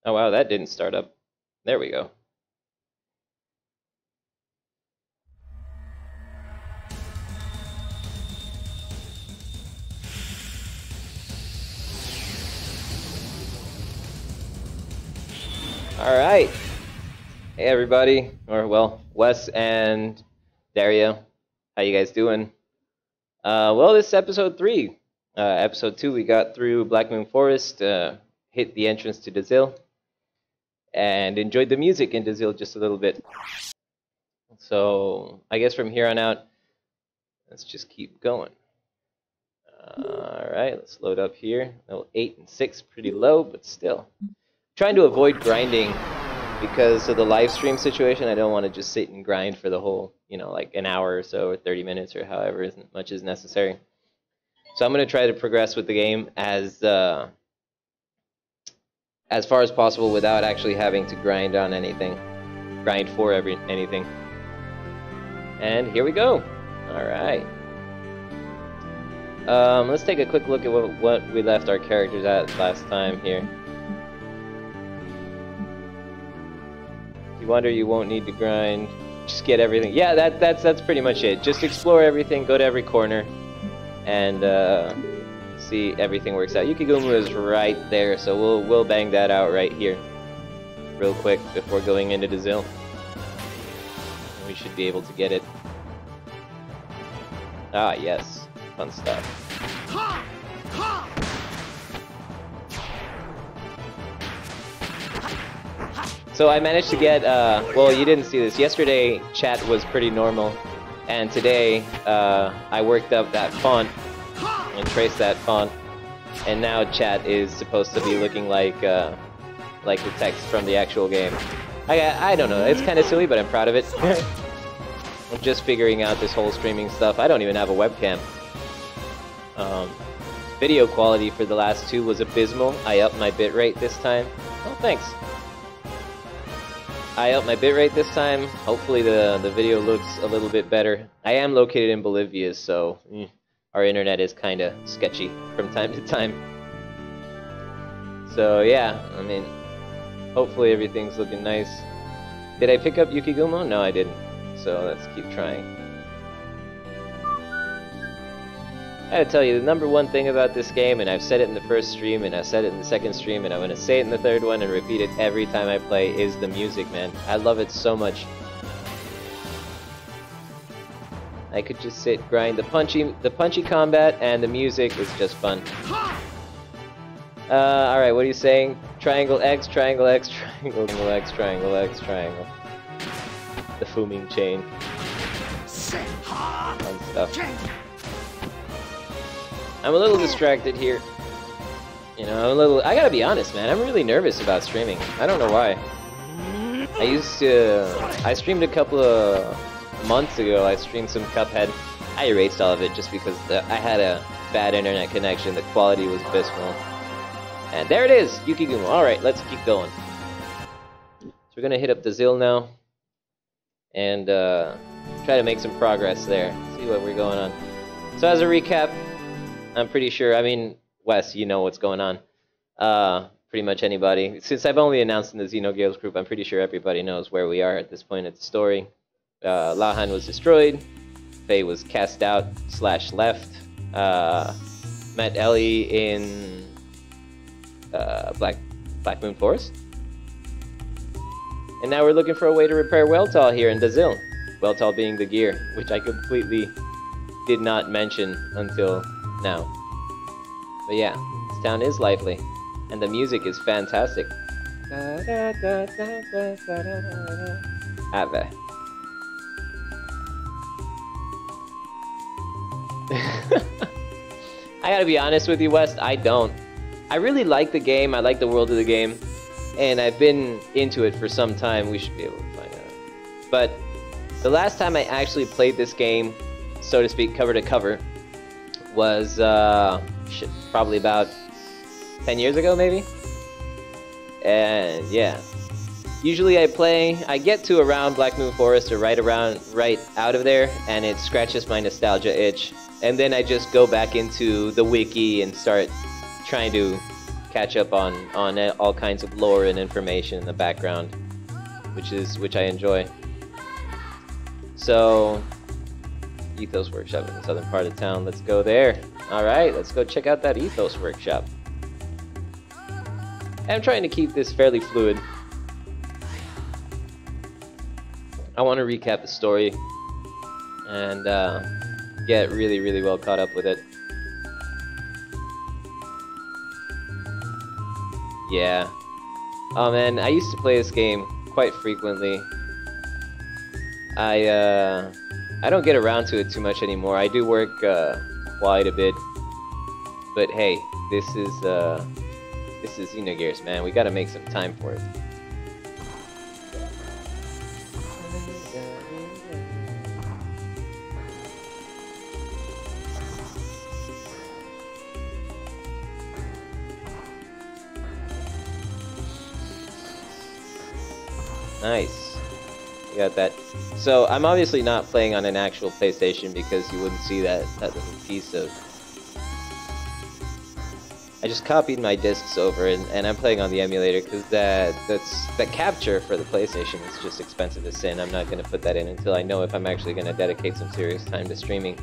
Oh wow, that didn't start up. There we go. All right. Hey everybody, or well, Wes and Dario, how you guys doing? Well, this is episode 3. Episode 2, we got through Black Moon Forest, hit the entrance to Dazil, and enjoyed the music in Dazil just a little bit. So I guess from here on out, let's just keep going. All right, let's load up here. Level 8 and 6, pretty low, but still. Trying to avoid grinding because of the live stream situation. I don't want to just sit and grind for the whole, like an hour or so, or 30 minutes, or however much is necessary. So I'm going to try to progress with the game as far as possible without actually having to grind on anything, grind for anything. And here we go. All right. Let's take a quick look at what we left our characters at last time here. You wonder, you won't need to grind. Just get everything. Yeah, that's pretty much it. Just explore everything, go to every corner, and see everything works out. Yukigumu is right there, so we'll bang that out right here, real quick before going into Dazil. We should be able to get it. Ah, yes, fun stuff. So I managed to get, well, you didn't see this. Yesterday, chat was pretty normal. And today, I worked up that font and traced that font. And now chat is supposed to be looking like the text from the actual game. I don't know. It's kind of silly, but I'm proud of it. I'm just figuring out this whole streaming stuff. I don't even have a webcam. Video quality for the last 2 was abysmal. I upped my bitrate this time. Oh, thanks. I upped my bitrate this time. Hopefully the video looks a little bit better. I am located in Bolivia, so our internet is kind of sketchy from time to time. So yeah, I mean, hopefully everything's looking nice. Did I pick up Yukigumo? No, I didn't. So let's keep trying. I gotta tell you, the number one thing about this game, and I've said it in the first stream, and I've said it in the second stream, and I'm gonna say it in the third one and repeat it every time I play, is the music, man. I love it so much. I could just sit, grind the punchy combat, and the music is just fun. Alright, what are you saying? Triangle X, triangle X, triangle X, triangle X, triangle. The Fuming chain. Fun stuff. I'm a little distracted here. I gotta be honest, man, I'm really nervous about streaming. I don't know why. I streamed a couple of months ago, I streamed some Cuphead. I erased all of it just because I had a bad internet connection, the quality was abysmal. And there it is, Yukigumo. Alright, let's keep going. So we're gonna hit up Dazil now. And try to make some progress there. See what we're going on. So as a recap, I'm pretty sure, I mean, Wes, you know what's going on. Pretty much anybody. Since I've only announced in the Xenogears group, I'm pretty sure everybody knows where we are at this point in the story. Lahan was destroyed. Faye was cast out / left. Met Ellie in Black Moon Forest. And now we're looking for a way to repair Weltall here in Dazil. Weltall being the gear, which I completely did not mention until now. But yeah, this town is lively, and the music is fantastic. Ave. I gotta be honest with you, West, I don't. I really like the game, I like the world of the game, and I've been into it for some time. We should be able to find out. But the last time I actually played this game, so to speak, cover to cover, was probably about 10 years ago, maybe? And yeah. Usually I get to around Black Moon Forest or right out of there, and it scratches my nostalgia itch. And then I just go back into the wiki and start trying to catch up on all kinds of lore and information in the background, which I enjoy. So, Ethos Workshop in the southern part of town. Let's go there. All right, let's go check out that Ethos Workshop. I'm trying to keep this fairly fluid. I want to recap the story and get really well caught up with it. Yeah. Oh man, I used to play this game quite frequently. I don't get around to it too much anymore. I do work quite a bit, but hey, this is Xenogears, man. We gotta make some time for it. Nice. You got that. So I'm obviously not playing on an actual PlayStation because you wouldn't see that little piece of... I just copied my discs over and I'm playing on the emulator because that capture for the PlayStation is just expensive as sin. I'm not going to put that in until I know if I'm actually going to dedicate some serious time to streaming.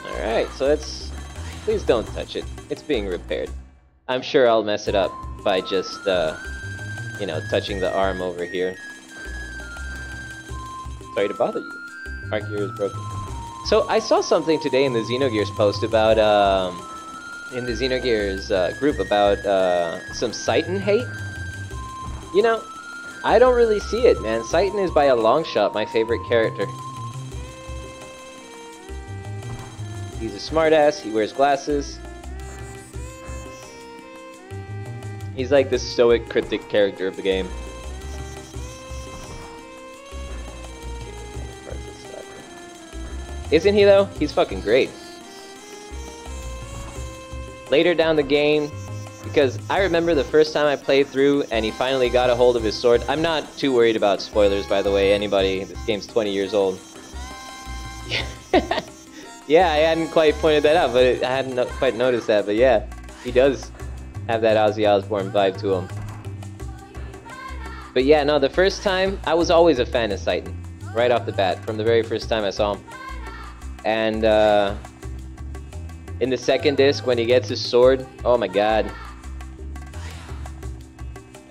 Alright, so please don't touch it. It's being repaired. I'm sure I'll mess it up by just, you know, touching the arm over here. Sorry to bother you. Arc gear is broken. So, I saw something today in the Xenogears post about, in the Xenogears group about, some Citan hate. You know, I don't really see it, man. Citan is by a long shot my favorite character. He's a smartass, he wears glasses. He's like the stoic, cryptic character of the game. Isn't he though? He's fucking great. Later down the game, because I remember the first time I played through and he finally got a hold of his sword. I'm not too worried about spoilers, by the way. Anybody, this game's 20 years old. Yeah, I hadn't quite pointed that out, but I hadn't quite noticed that. But yeah, he does have that Ozzy Osbourne vibe to him. But yeah, no, the first time, I was always a fan of Citan. Right off the bat, from the very first time I saw him. And in the second disc, when he gets his sword, oh my god.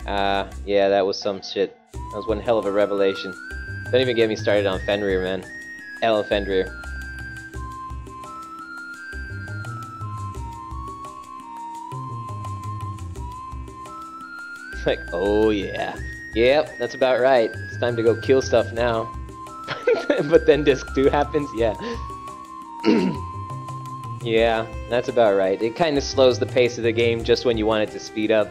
Yeah, that was some shit. That was one hell of a revelation. Don't even get me started on Fenrir, man. Ella Fenrir. Like, oh yeah. Yep, that's about right. It's time to go kill stuff now. But then disc 2 happens? Yeah. Yeah, that's about right. It kind of slows the pace of the game just when you want it to speed up.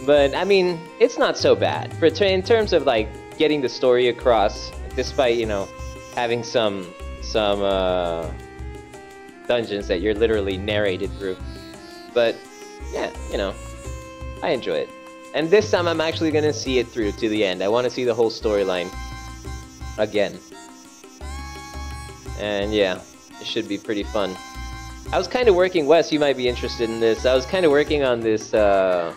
But, I mean, it's not so bad. In terms of, like, getting the story across, despite, you know, having some dungeons that you're literally narrated through. But, yeah, you know. I enjoy it. And this time I'm actually gonna see it through to the end. I want to see the whole storyline again. And yeah, it should be pretty fun. I was kind of working, Wes, you might be interested in this. I was kind of working on this, well,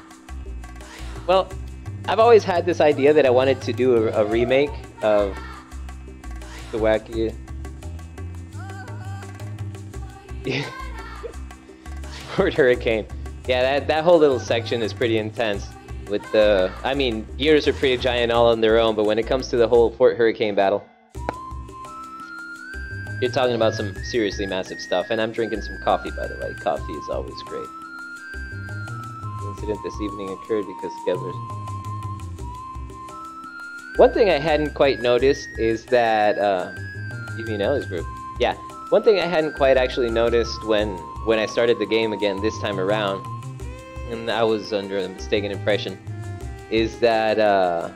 I've always had this idea that I wanted to do a remake of the wacky... Fort Hurricane. Yeah, that whole little section is pretty intense. With the, I mean, Gears are pretty giant all on their own, but when it comes to the whole Fort Hurricane battle, you're talking about some seriously massive stuff. And I'm drinking some coffee, by the way. Coffee is always great. The incident this evening occurred because Gebler's... One thing I hadn't quite noticed is that, you mean Ellie's group? Yeah, one thing I hadn't quite actually noticed when I started the game again this time around, and I was under a mistaken impression, is that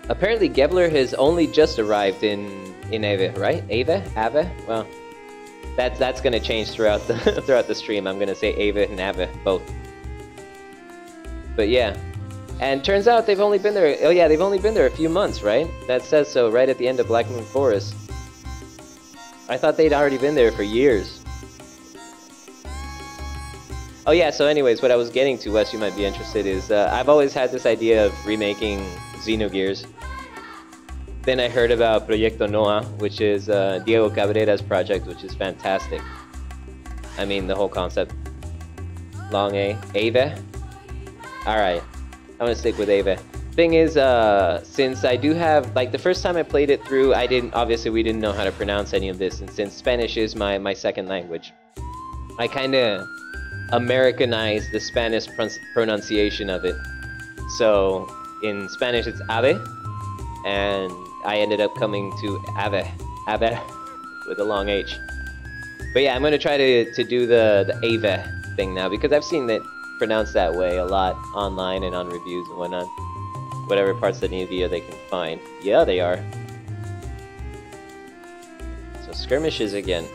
apparently Gebler has only just arrived in Ave, right? Ave? Well, that's gonna change throughout the stream. I'm gonna say Ave and Ave both. But yeah, And turns out they've only been there, oh yeah, they've only been there a few months, right? That says so right at the end of Black Moon Forest. I thought they'd already been there for years. Oh yeah, so anyways, what I was getting to, Wes, you might be interested, is I've always had this idea of remaking Xenogears. Then I heard about Proyecto Noah, which is Diego Cabrera's project, which is fantastic. I mean, the whole concept. Long A. Ave? Alright. I'm gonna stick with Ave. Thing is, since I do have, like, the first time I played it through, obviously we didn't know how to pronounce any of this, and since Spanish is my second language, I kinda Americanized the Spanish pronunciation of it. So, in Spanish it's Ave, and I ended up coming to Ave, with a long H. But yeah, I'm gonna try to do the Ave thing now, because I've seen it pronounced that way a lot online and on reviews and whatnot. Whatever parts of Nubia they can find. Yeah, they are. So skirmishes again.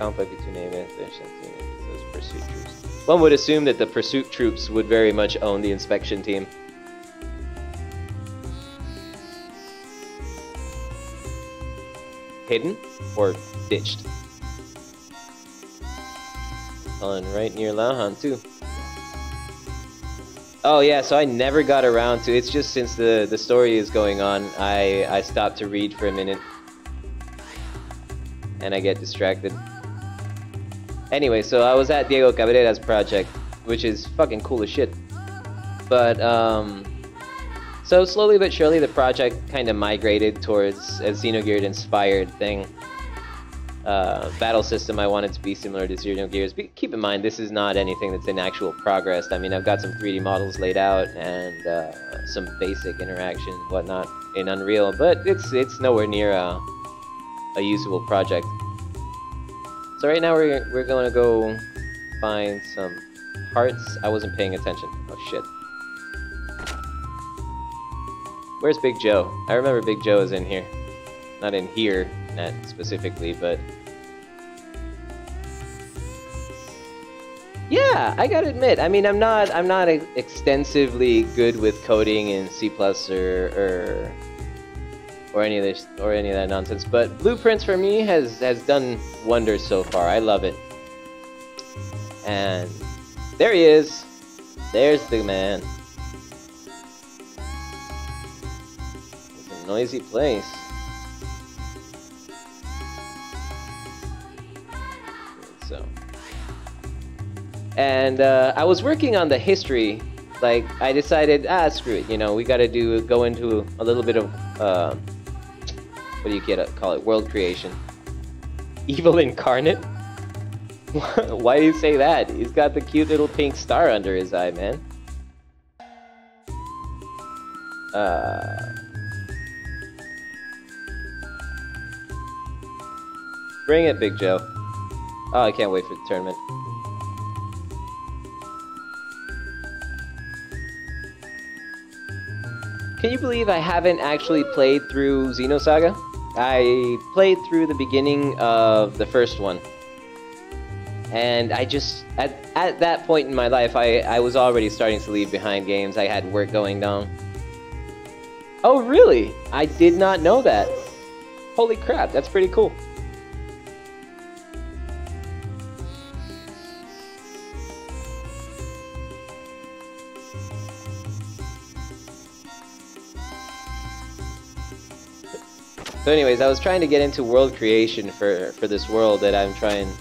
Conflict between Ava and those pursuit troops. One would assume that the pursuit troops would very much own the inspection team. Hidden or ditched? On right near Laohan too. Oh yeah, so I never got around to, it's just since the story is going on, I stopped to read for a minute. And I get distracted. Anyway, so I was at Diego Cabrera's project, which is fucking cool as shit. But, so slowly but surely the project kind of migrated towards a Xenogears inspired thing. Battle system I wanted to be similar to Xenogears. But keep in mind, this is not anything that's in actual progress. I mean, I've got some 3D models laid out and some basic interaction and whatnot in Unreal, but it's nowhere near a usable project. So right now we're gonna go find some hearts. I wasn't paying attention. Oh shit. Where's Big Joe? I remember Big Joe is in here. Not in here, not specifically, but... Yeah, I gotta admit, I mean, I'm not extensively good with coding in C++ or any of this or any of that nonsense, but Blueprints for me has done wonders so far. I love it. And there he is. There's the man. It's a noisy place. So, and I was working on the history. Like, I decided, screw it, you know, we gotta go into a little bit of, what do you call it, world creation. Evil incarnate? Why do you say that? He's got the cute little pink star under his eye, man. Bring it, Big Joe. Oh, I can't wait for the tournament. Can you believe I haven't actually played through Xenosaga? I played through the beginning of the first one. And I just, at that point in my life, I was already starting to leave behind games. I had work going down. Oh, really? I did not know that. Holy crap, that's pretty cool. So anyways, I was trying to get into world creation for this world that I'm trying...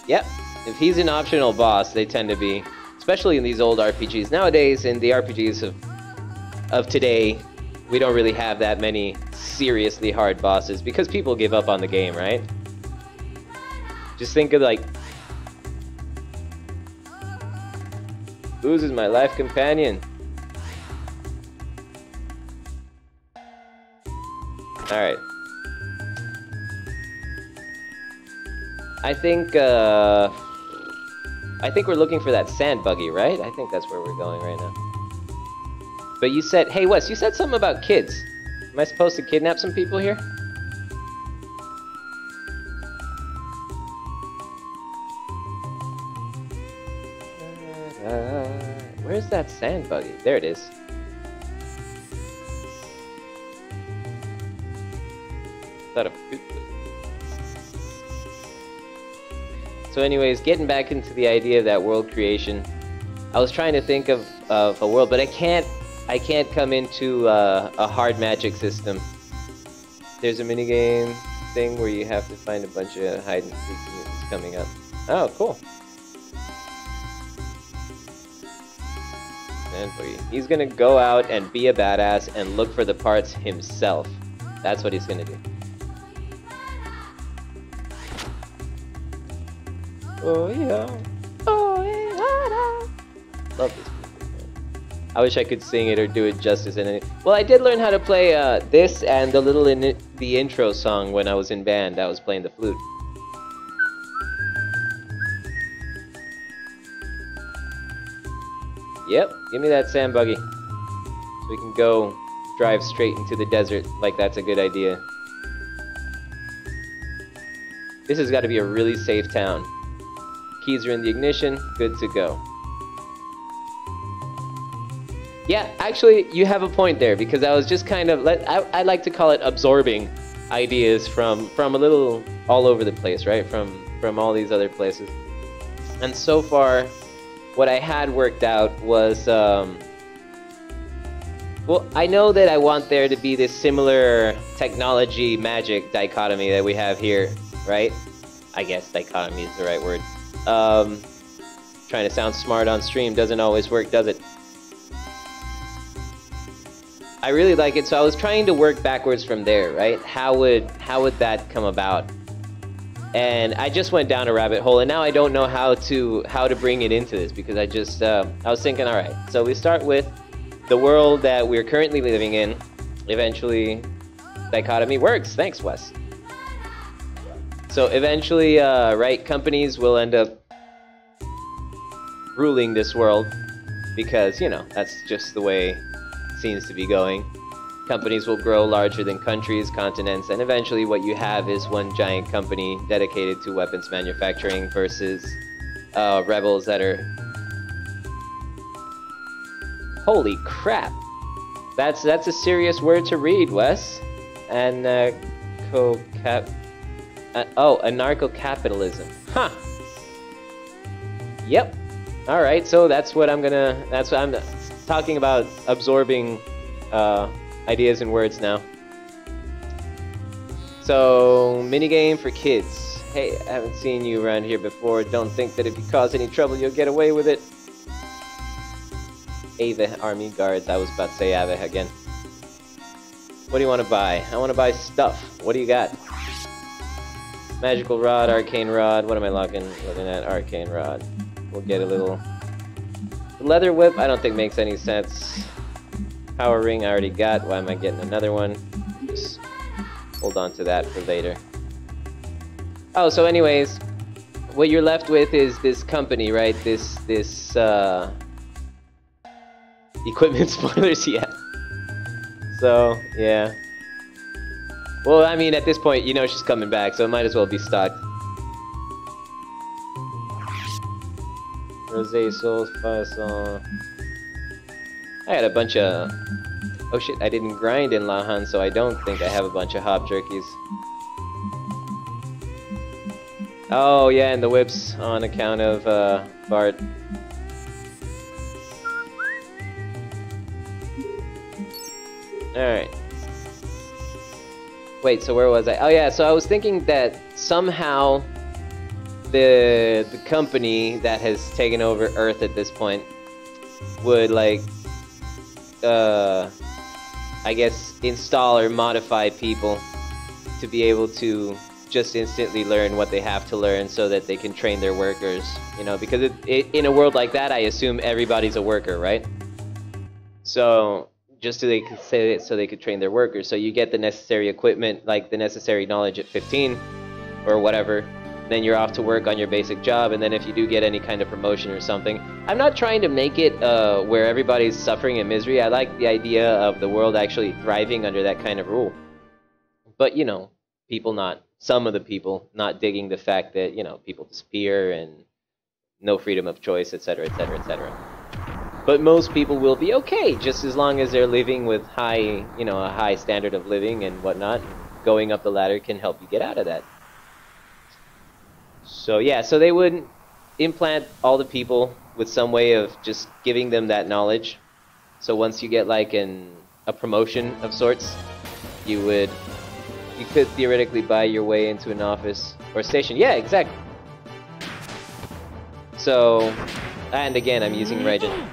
Yep, if he's an optional boss, they tend to be, especially in these old RPGs. Nowadays, in the RPGs of today, we don't really have that many seriously hard bosses because people give up on the game, right? Just think of like... Booze is my life companion. Alright. I think we're looking for that sand buggy, right? I think that's where we're going right now. But you said, hey Wes, you said something about kids. Am I supposed to kidnap some people here? Where's that sand buggy? There it is. Thought of food. So anyways, getting back into the idea of that world creation, I was trying to think of a world, but I can't come into a hard magic system. There's a minigame thing where you have to find a bunch of hide and seek mutants coming up. Oh, cool. And he's gonna go out and be a badass and look for the parts himself. That's what he's gonna do. Oh yeah. Oh yeah. Love this music, man. I wish I could sing it or do it justice in it. Well, I did learn how to play this and the intro song when I was in band. I was playing the flute. Yep, give me that sand buggy. So we can go drive straight into the desert like that's a good idea. This has got to be a really safe town. Keys are in the ignition, good to go. Yeah, actually, you have a point there, because I was just kind of, I like to call it absorbing ideas from a little all over the place, right? From all these other places. And so far, what I had worked out was, well, I know that I want there to be this similar technology magic dichotomy that we have here, right? I guess dichotomy is the right word. Trying to sound smart on stream doesn't always work, does it? I really like it, so I was trying to work backwards from there, right? How would that come about? And I just went down a rabbit hole, and now I don't know how to bring it into this, because I was thinking, all right, so we start with the world that we're currently living in. Eventually, dichotomy works. Thanks, Wes. So eventually, right, companies will end up ruling this world, because, you know, that's just the way it seems to be going. Companies will grow larger than countries, continents, and eventually what you have is one giant company dedicated to weapons manufacturing versus rebels that are... Holy crap! That's a serious word to read, Wes. Anarcho-capitalism. Huh. Yep. Alright, so that's what I'm talking about, absorbing ideas and words now. So, minigame for kids. Hey, I haven't seen you around here before. Don't think that if you cause any trouble, you'll get away with it. Ava Army Guards. I was about to say Ava again. What do you want to buy? I want to buy stuff. What do you got? Magical Rod, Arcane Rod. What am I looking at? Arcane Rod. We'll get a little... Leather Whip, I don't think makes any sense. Power Ring, I already got. Why am I getting another one? Just hold on to that for later. Oh, so anyways, what you're left with is this company, right? This equipment spoilers, yeah. So, yeah. Well, I mean, at this point, you know she's coming back, so it might as well be stocked. Rosé Souls, Fire Soul. I had a bunch of... Oh shit, I didn't grind in Lahan, so I don't think I have a bunch of hop jerkies. Oh yeah, and the whips on account of Bart. Alright. Wait, so where was I? Oh yeah, so I was thinking that somehow the company that has taken over Earth at this point would, like, I guess, install or modify people to be able to just instantly learn what they have to learn so that they can train their workers, you know, because in a world like that, I assume everybody's a worker, right? So just so they could say it, so they could train their workers. So you get the necessary equipment, like the necessary knowledge at 15 or whatever, then you're off to work on your basic job, and then if you do get any kind of promotion or something, I'm not trying to make it where everybody's suffering in misery. I like the idea of the world actually thriving under that kind of rule. But, you know, some of the people not digging the fact that, you know, people disappear and no freedom of choice, etc., etc., etc. But most people will be okay, just as long as they're living with high, you know, a high standard of living and whatnot. Going up the ladder can help you get out of that. So yeah, so they would implant all the people with some way of just giving them that knowledge. So once you get like a promotion of sorts, you could theoretically buy your way into an office or station. Yeah, exactly. So, and again, I'm using Raijin.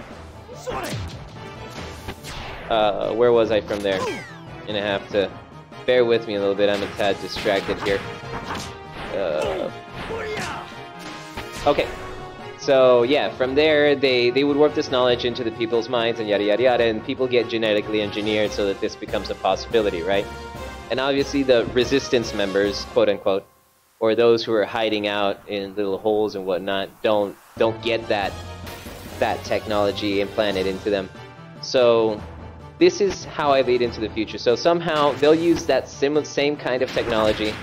Where was I from there? Gonna have to bear with me a little bit. I'm a tad distracted here. Okay. So yeah, from there they would warp this knowledge into the people's minds and yada yada yada, and people get genetically engineered so that this becomes a possibility, right? And obviously the resistance members, quote unquote, or those who are hiding out in little holes and whatnot, don't get that technology implanted into them. So this is how I lead into the future. So somehow they'll use that same kind of technology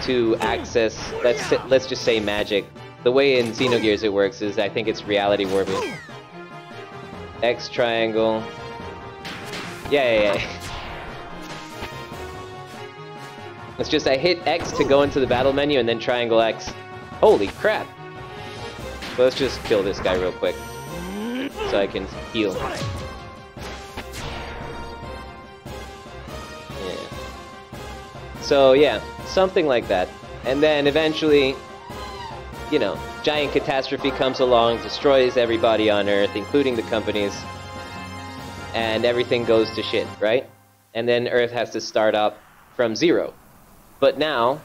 to access, let's just say, magic. The way in Xenogears it works is, I think it's reality warping. X triangle. Yeah. It's just I hit X to go into the battle menu and then triangle X. Holy crap! So let's just kill this guy real quick so I can heal. Yeah. So yeah, something like that. And then eventually, you know, giant catastrophe comes along, destroys everybody on Earth, including the companies, and everything goes to shit, right? And then Earth has to start up from zero. But now,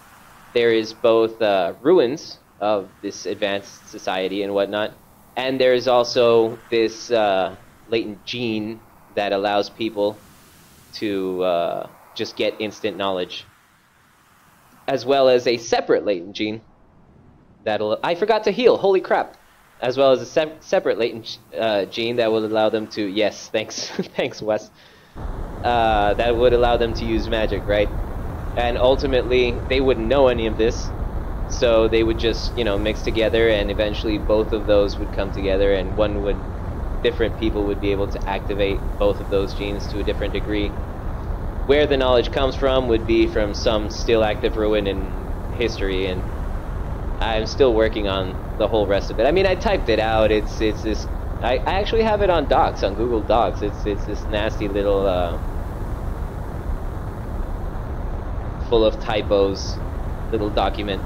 there is both ruins of this advanced society and whatnot, and there is also this latent gene that allows people to just get instant knowledge, as well as a separate latent gene that'll... I forgot to heal, holy crap! As well as a separate latent gene that will allow them to... Yes, thanks, thanks Wes. That would allow them to use magic, right? And ultimately, they wouldn't know any of this, so they would just, you know, mix together, and eventually both of those would come together, and different people would be able to activate both of those genes to a different degree. Where the knowledge comes from would be from some still active ruin in history, and I'm still working on the whole rest of it. I mean, I typed it out. It's this. I actually have it on Docs, on Google Docs. It's this nasty little full of typos little document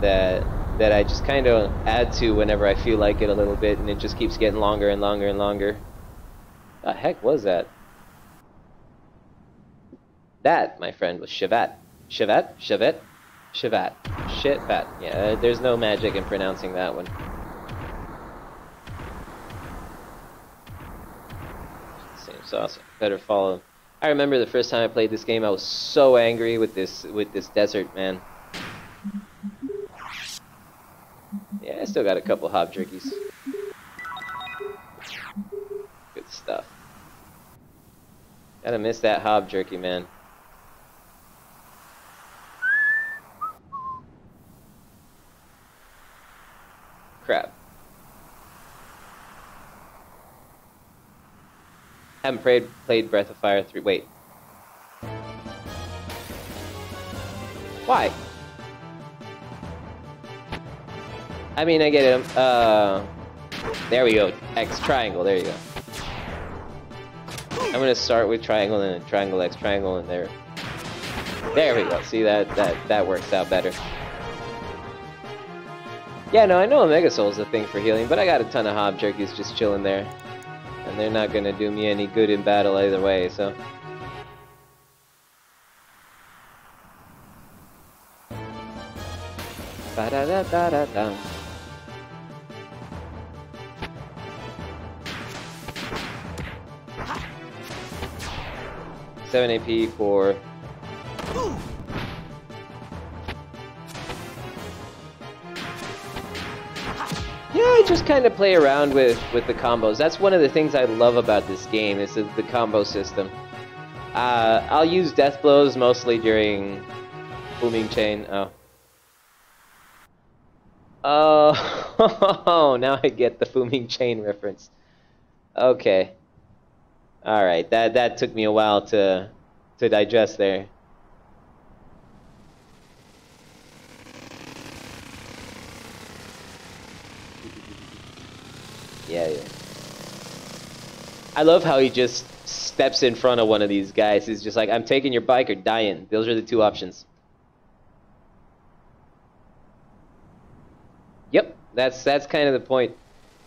that I just kind of add to whenever I feel like it a little bit, and it just keeps getting longer and longer and longer. The heck was that? That, my friend, was Shavat. Shavat? Shavet? Shavat. Shitvat. Yeah, there's no magic in pronouncing that one. Same sauce. Better follow. I remember the first time I played this game, I was so angry with this desert, man. Yeah, I still got a couple hop jerkies. Good stuff. Gotta miss that hob jerky, man. Crap. Haven't played Breath of Fire 3. Wait. Why? I mean, I get it. There we go. X triangle. There you go. I'm gonna start with triangle and then triangle X triangle and there. There we go. See, that works out better. Yeah, no, I know Omega Soul's a thing for healing, but I got a ton of hob jerkies just chilling there. And they're not gonna do me any good in battle either way, so... Ba-da-da-da-da-da. Seven AP for... Yeah, I just kind of play around with the combos. That's one of the things I love about this game, is the combo system. I'll use death blows mostly during booming chain. Oh. Oh, now I get the Fuming Chain reference. Okay. All right. That took me a while to digest there. Yeah, yeah. I love how he just steps in front of one of these guys. He's just like, I'm taking your bike or dying. Those are the two options. Yep, that's kind of the point.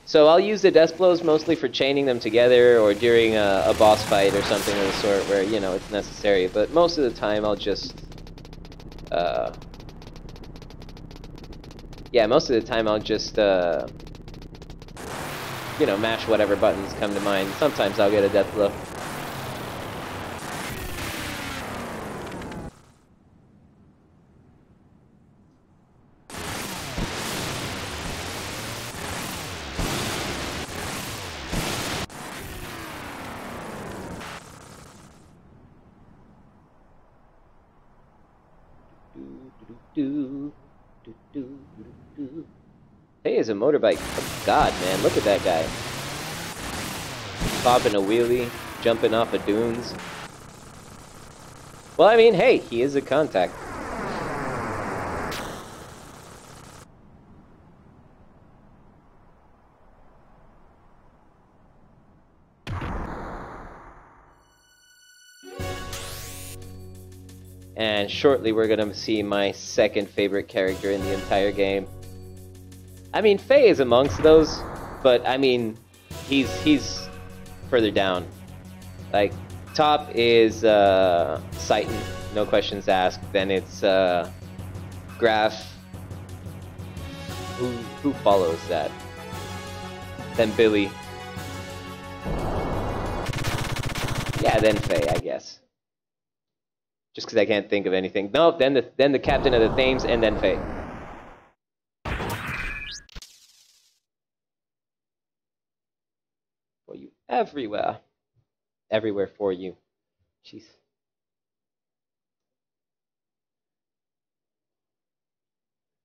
So I'll use the death blows mostly for chaining them together or during a boss fight or something of the sort where, you know, it's necessary. But most of the time I'll just... yeah, most of the time I'll just... you know, mash whatever buttons come to mind. Sometimes I'll get a death blow. Hey, is a motorbike. Oh, God, man, look at that guy. Popping a wheelie, jumping off of dunes. Well, I mean, hey, he is a contact. And shortly we're gonna see my second favorite character in the entire game. I mean, Faye is amongst those, but I mean, he's further down. Like, top is Seitan, no questions asked. Then it's Graf. Who follows that? Then Billy. Yeah, then Faye, I guess. Just because I can't think of anything. No, then the captain of the Thames, and then Faye. For you everywhere. Everywhere for you. Jeez.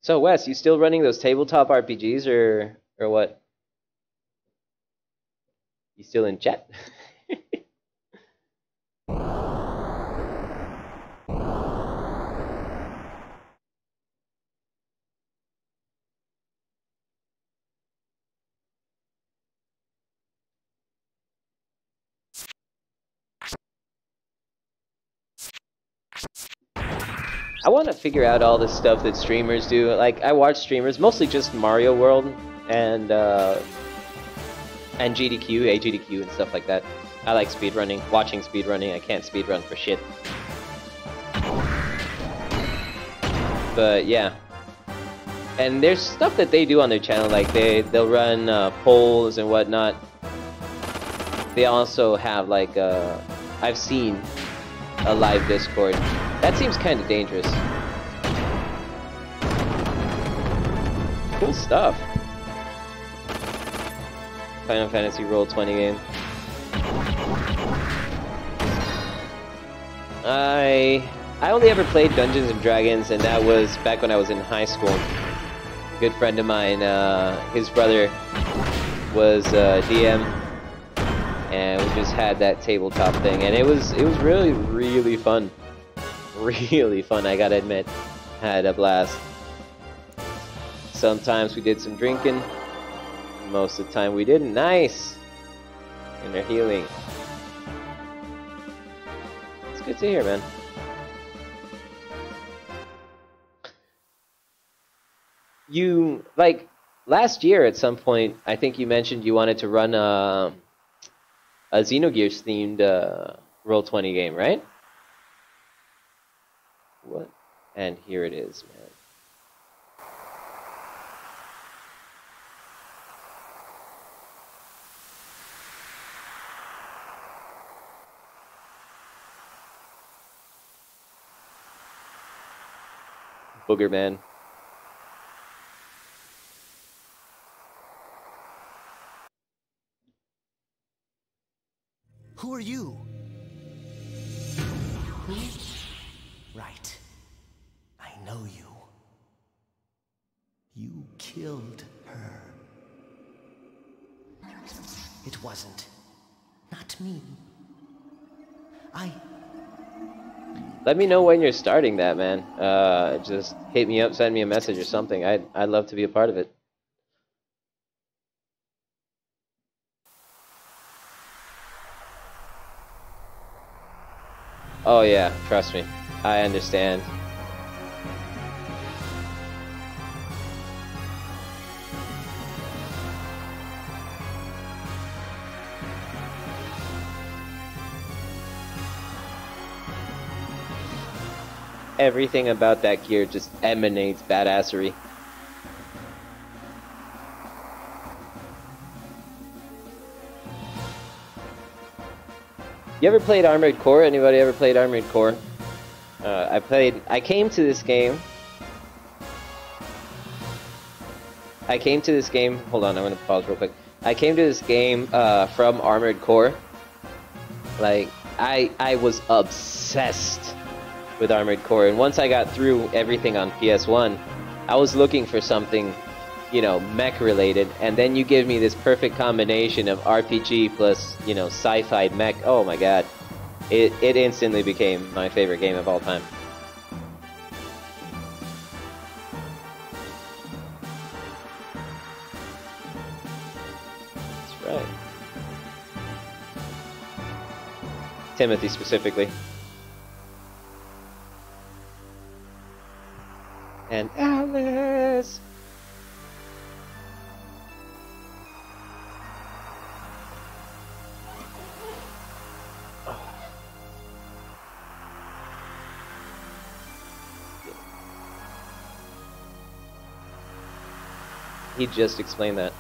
So Wes, you still running those tabletop RPGs or what? You still in chat? I want to figure out all the stuff that streamers do. Like, I watch streamers, mostly just Mario World and GDQ, AGDQ, and stuff like that. I like speedrunning, watching speedrunning. I can't speedrun for shit. But yeah. And there's stuff that they do on their channel, like they'll run polls and whatnot. They also have like I've seen a live Discord. That seems kind of dangerous. Cool stuff. Final Fantasy Roll20 game. I only ever played Dungeons and Dragons, and that was back when I was in high school. A good friend of mine, his brother was DM, and we just had that tabletop thing, and it was really fun. Really fun, I gotta admit. Had a blast. Sometimes we did some drinking. Most of the time we didn't. Nice! Inner healing. It's good to hear, man. You, like, last year at some point, I think you mentioned you wanted to run a Xenogears themed Roll20 game, right? What? And here it is, man. Booger man. Who are you? Right. I know you. You killed her. It wasn't. Not me. Let me know when you're starting that, man. Just hit me up, send me a message or something. I'd love to be a part of it. Oh yeah, trust me. I understand. Everything about that gear just emanates badassery. You ever played Armored Core? Anybody ever played Armored Core? I came to this game. Hold on, I'm gonna pause real quick. I came to this game from Armored Core. Like, I was obsessed with Armored Core, and once I got through everything on PS1, I was looking for something, you know, mech related, and then you give me this perfect combination of RPG plus, you know, sci-fi mech. Oh my god. It instantly became my favorite game of all time. That's right. Timothy specifically. And Alice! He just explained that.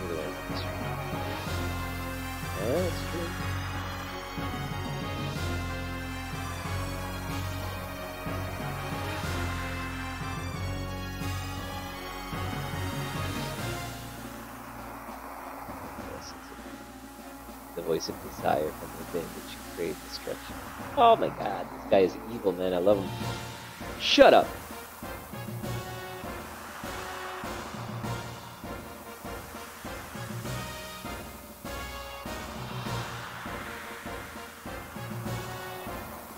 Yeah, that's true. The voice of desire from within which creates destruction. Oh my god, this guy is evil, man. I love him. Shut up!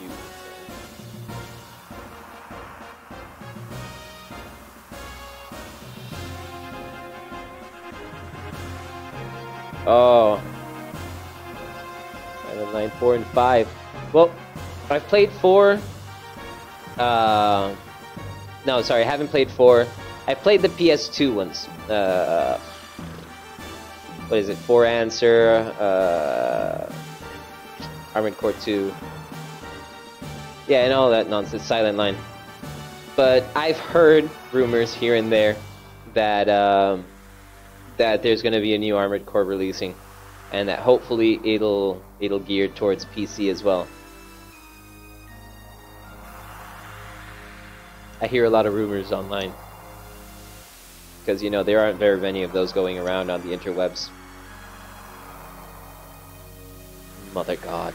You. Oh. 9, 4, and 5. Well, I've played 4. No, sorry, I haven't played 4. I played the PS2 ones. What is it? 4 Answer, Armored Core 2. Yeah, and all that nonsense, Silent Line. But I've heard rumors here and there that that there's going to be a new Armored Core releasing, and that hopefully it'll gear towards PC as well. I hear a lot of rumors online, because, you know, there aren't very many of those going around on the interwebs. Mother God.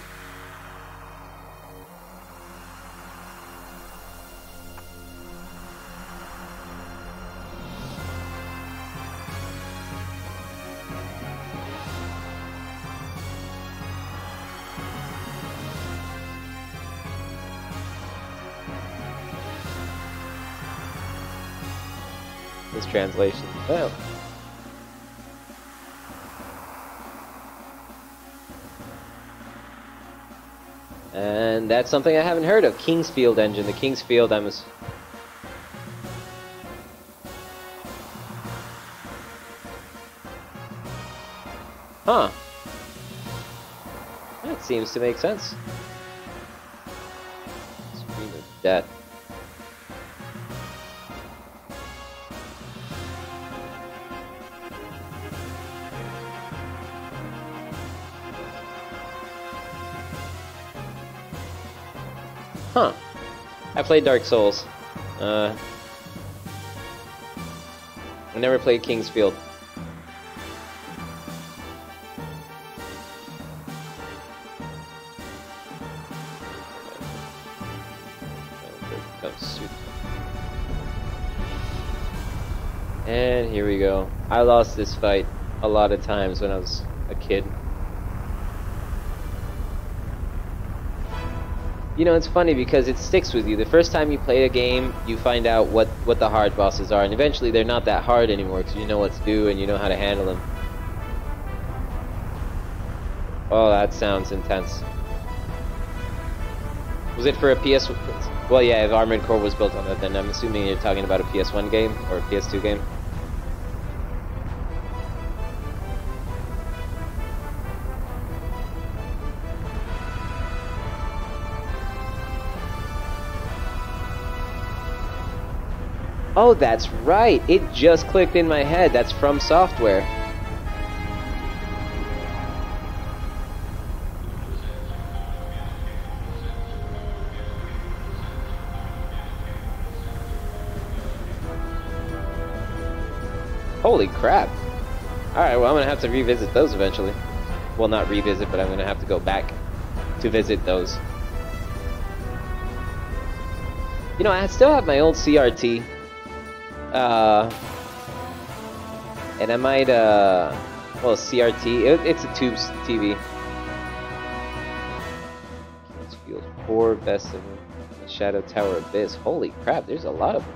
This translation. Well. And that's something I haven't heard of. Kingsfield engine. The Kingsfield, Huh. That seems to make sense. Scream of death. Huh. I played Dark Souls. I never played Kingsfield. Oh, shoot. And here we go. I lost this fight a lot of times when I was a kid. You know, it's funny because it sticks with you. The first time you play a game, you find out what the hard bosses are, and eventually they're not that hard anymore because you know what to do and you know how to handle them. Oh, that sounds intense. Was it for a PS... Well, yeah, if Armored Core was built on that, then I'm assuming you're talking about a PS1 game or a PS2 game. Oh, that's right! It just clicked in my head. That's From Software. Holy crap! Alright, well I'm gonna have to revisit those eventually. Well, not revisit, but I'm gonna have to go back to visit those. You know, I still have my old CRT. And I might, well, CRT, it's a tube TV. Field 4, Best of them. Shadow Tower Abyss. Holy crap, there's a lot of them.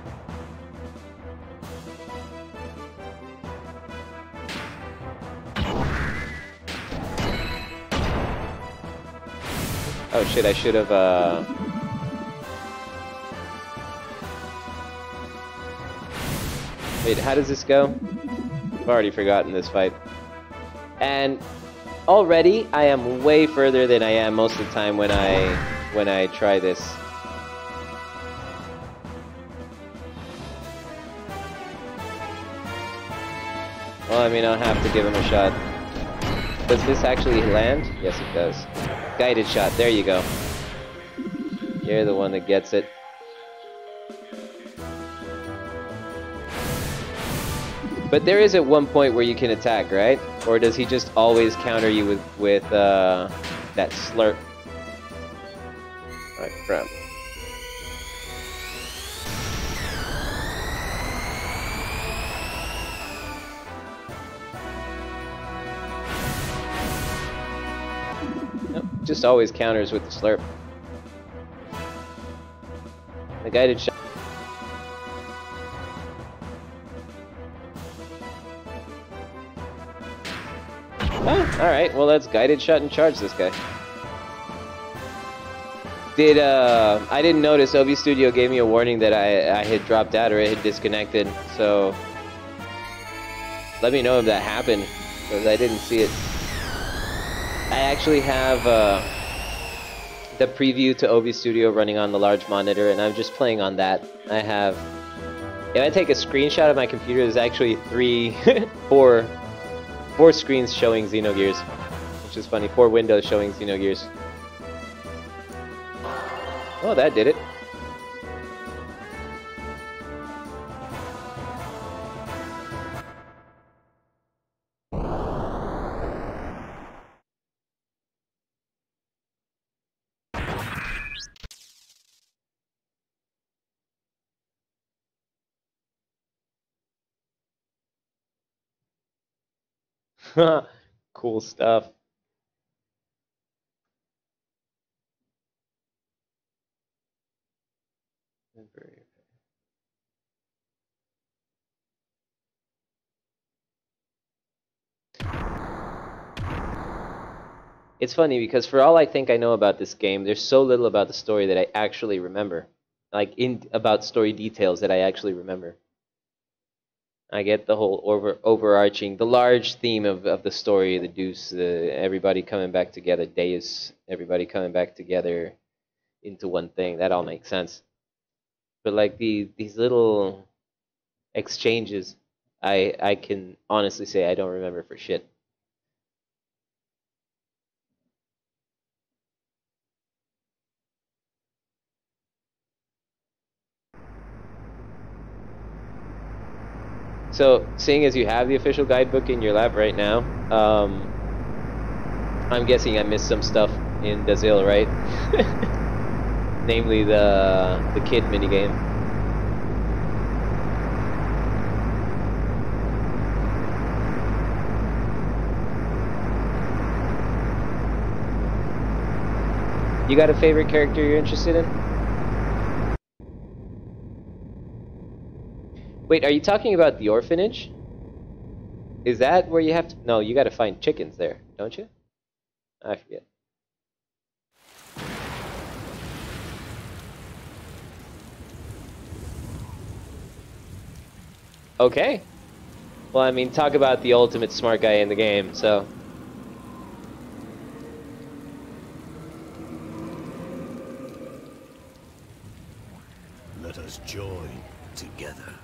Oh shit, I should have, Wait, how does this go? I've already forgotten this fight. And already, I am way further than I am most of the time when I try this. Well, I mean, I'll have to give him a shot. Does this actually land? Yes, it does. Guided shot, there you go. You're the one that gets it. But there is at one point where you can attack, right? Or does he just always counter you with that slurp? Alright, crap. Nope, just always counters with the slurp. The guided shot. Alright, well let's guided shot and charge this guy. I didn't notice, OB Studio gave me a warning that I had dropped out or it had disconnected, so let me know if that happened, because I didn't see it. I actually have the preview to OB Studio running on the large monitor, and I'm just playing on that. I have... If I take a screenshot of my computer, there's actually four screens showing Xenogears, which is funny. 4 windows showing Xenogears. Oh, that did it. Cool stuff. It's funny because for all I think I know about this game, there's so little about the story that I actually remember. Like, about story details that I actually remember. I get the whole overarching, the large theme of the story, the Deuce, everybody coming back together, Deus, everybody coming back together into one thing. That all makes sense. But like these little exchanges, I can honestly say I don't remember for shit. So, seeing as you have the official guidebook in your lap right now, I'm guessing I missed some stuff in Brazil, right? namely the kid minigame. You got a favorite character you're interested in? Wait, are you talking about the orphanage? Is that where you have to... No, you gotta find chickens there, don't you? I forget. Okay. Well, I mean, talk about the ultimate smart guy in the game, so... Let us join together.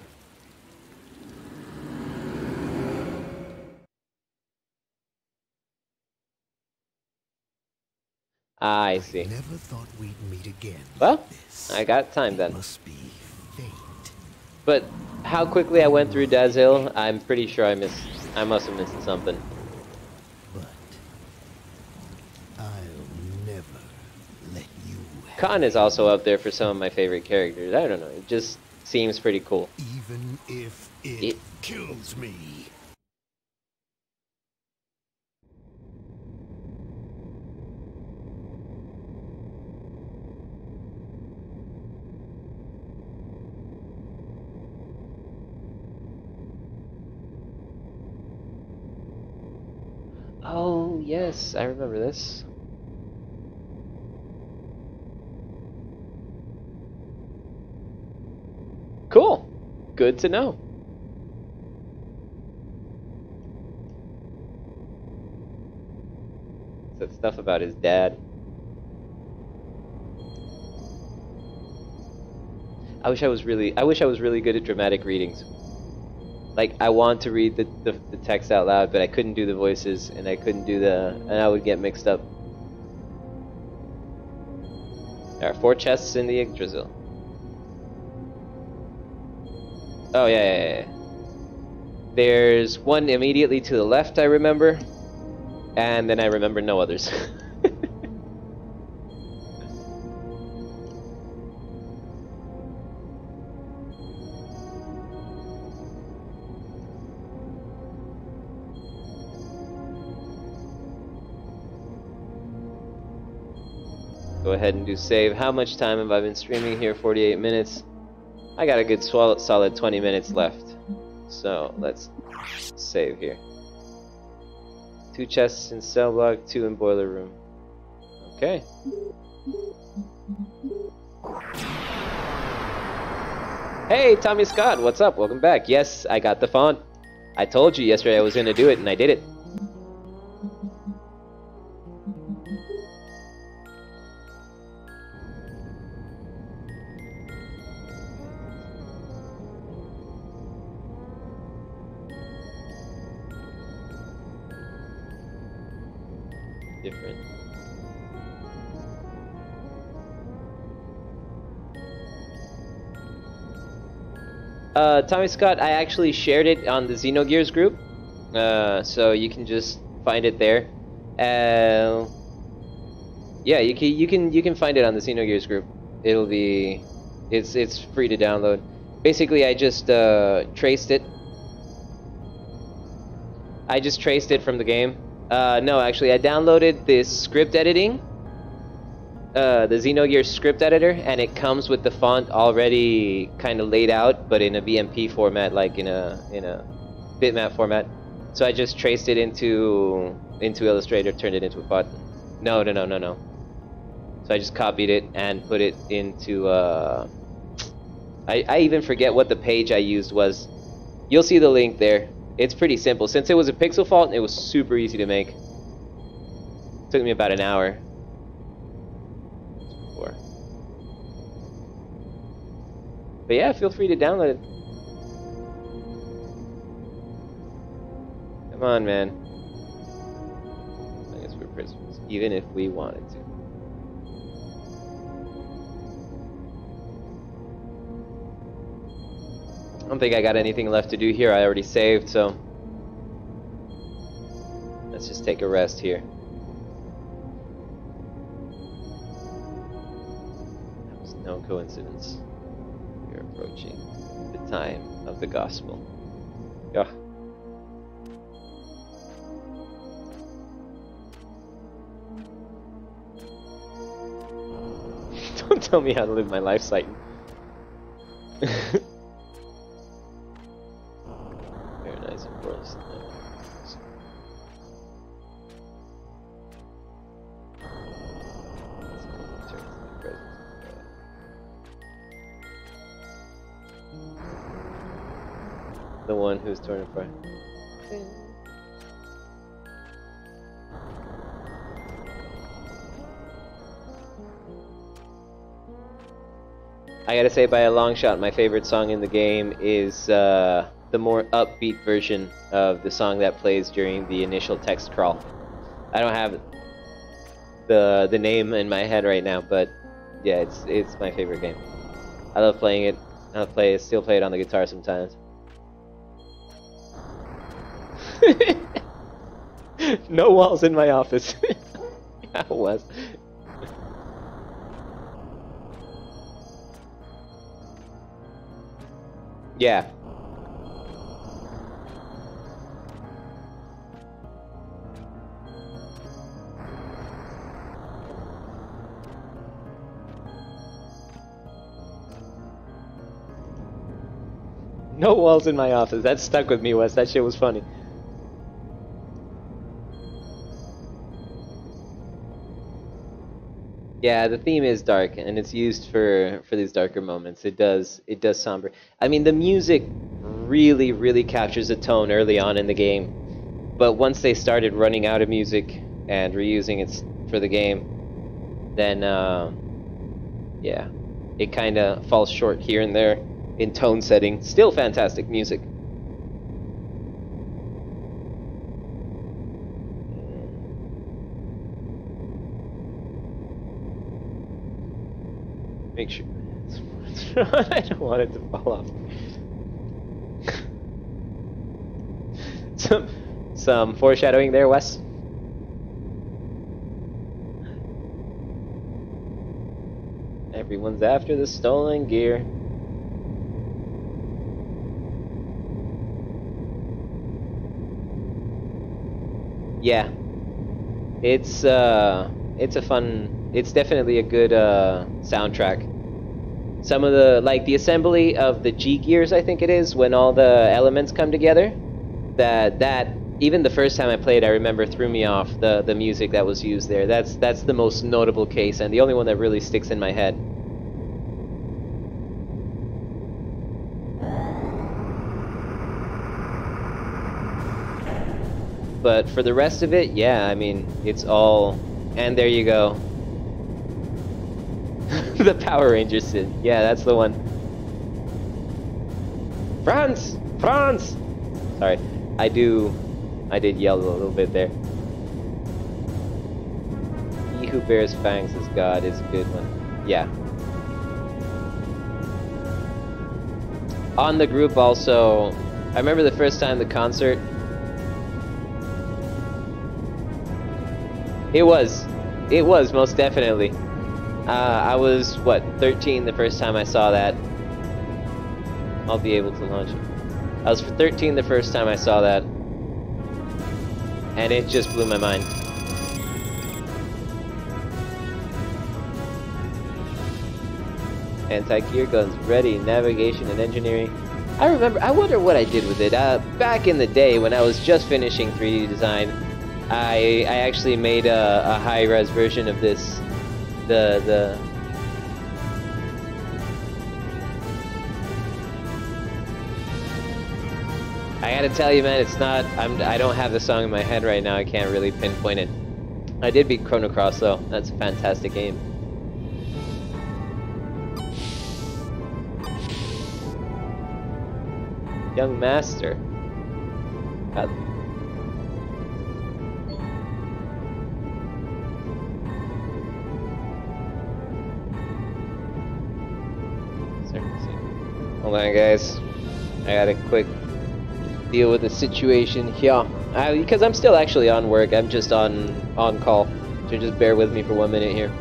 I see. Never thought we'd meet again. Well, like this. I got time then. Must be fate. But how quickly I went through Daz Hill, I'm pretty sure I must have missed something. But I'll never let you have Khan is also up there for some of my favorite characters. I don't know, it just seems pretty cool. even if it kills me. Oh, yes, I remember this. Cool. Good to know. Said stuff about his dad. I wish I was really good at dramatic readings. Like, I want to read the text out loud, but I couldn't do the voices, and I couldn't do and I would get mixed up. There are 4 chests in the Yggdrasil. Oh, yeah. There's one immediately to the left, I remember. And then I remember no others. Go ahead and do save. How much time have I been streaming here? 48 minutes. I got a good solid 20 minutes left. So let's save here. 2 chests in cell block, 2 in boiler room. Okay. Hey, Tommy Scott, what's up? Welcome back. Yes, I got the font. I told you yesterday I was going to do it, and I did it. Different. Tommy Scott, I actually shared it on the Xenogears group, so you can just find it there. Yeah, you can find it on the Xenogears group. It's free to download. Basically, I just traced it. I just traced it from the game. No, actually, I downloaded this script editing, the Xenogears script editor, and it comes with the font already kind of laid out, but in a BMP format, like in a bitmap format. So I just traced it into Illustrator, turned it into a font. No. So I just copied it and put it into. I even forget what the page I used was. You'll see the link there. It's pretty simple. Since it was a pixel font, it was super easy to make. Took me about an hour. But yeah, feel free to download it. Come on, man. I guess we're prisoners, even if we wanted to. I don't think I got anything left to do here. I already saved, so let's just take a rest here. no coincidence. You're approaching the time of the gospel. Yeah. Don't tell me how to live my life, Satan. Very nice, of course. The one who's torn apart. I gotta say, by a long shot, my favorite song in the game is the more upbeat version of the song that plays during the initial text crawl. I don't have the name in my head right now, but yeah, it's my favorite game. I love playing it. Still play it on the guitar sometimes. No walls in my office. Yeah, it was. Yeah. No walls in my office. That stuck with me, Wes. That shit was funny. Yeah, the theme is dark, and it's used for these darker moments. It does somber. I mean, the music really captures a tone early on in the game, but once they started running out of music and reusing it for the game, then yeah, it kind of falls short here and there in tone setting. Still fantastic music. Make sure. I don't want it to fall off. Some foreshadowing there, Wes. Everyone's after the stolen gear. Yeah, it's a fun. It's definitely a good soundtrack. Some of the assembly of the G-Gears, I think it is, when all the elements come together, that even the first time I played, I remember threw me off, the music that was used there. That's the most notable case, and the only one that really sticks in my head. But for the rest of it, yeah, I mean, it's all... And there you go. The Power Rangers scene. Yeah, that's the one. France! France! Sorry, I did yell a little bit there. He who bears fangs as God is a good one. Yeah. On the group also, I remember the first time the concert. It was most definitely. I was, what, 13 the first time I saw that. I'll be able to launch it. I was 13 the first time I saw that. And it just blew my mind. Anti-gear guns ready, navigation and engineering. I wonder what I did with it. Back in the day when I was just finishing 3D design, I actually made a high-res version of this. I gotta tell you, man, it's not. I don't have the song in my head right now. I can't really pinpoint it. I did beat Chrono Cross though. That's a fantastic game. Young Master. Hold on, guys. I got a quick deal with the situation here. Because I'm still actually on work. I'm just on call. So just bear with me for 1 minute here.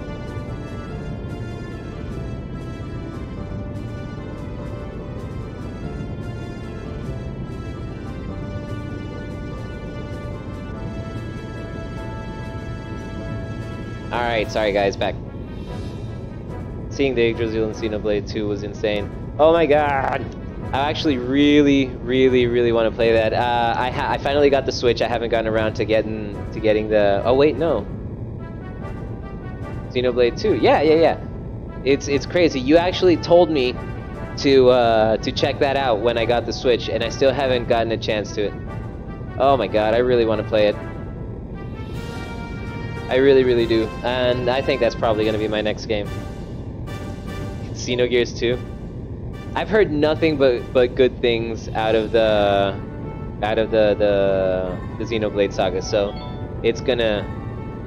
Alright, sorry guys, back. Seeing the Yggdrasil in Xenoblade 2 was insane. Oh my god! I actually really want to play that. I finally got the Switch. I haven't gotten around to getting the... Oh wait, no. Xenoblade 2. Yeah. It's crazy. You actually told me to check that out when I got the Switch, and I still haven't gotten a chance to it. Oh my god, I really want to play it. I really do. And I think that's probably going to be my next game. Xenogears 2. I've heard nothing but good things out of the Xenoblade saga, so it's gonna...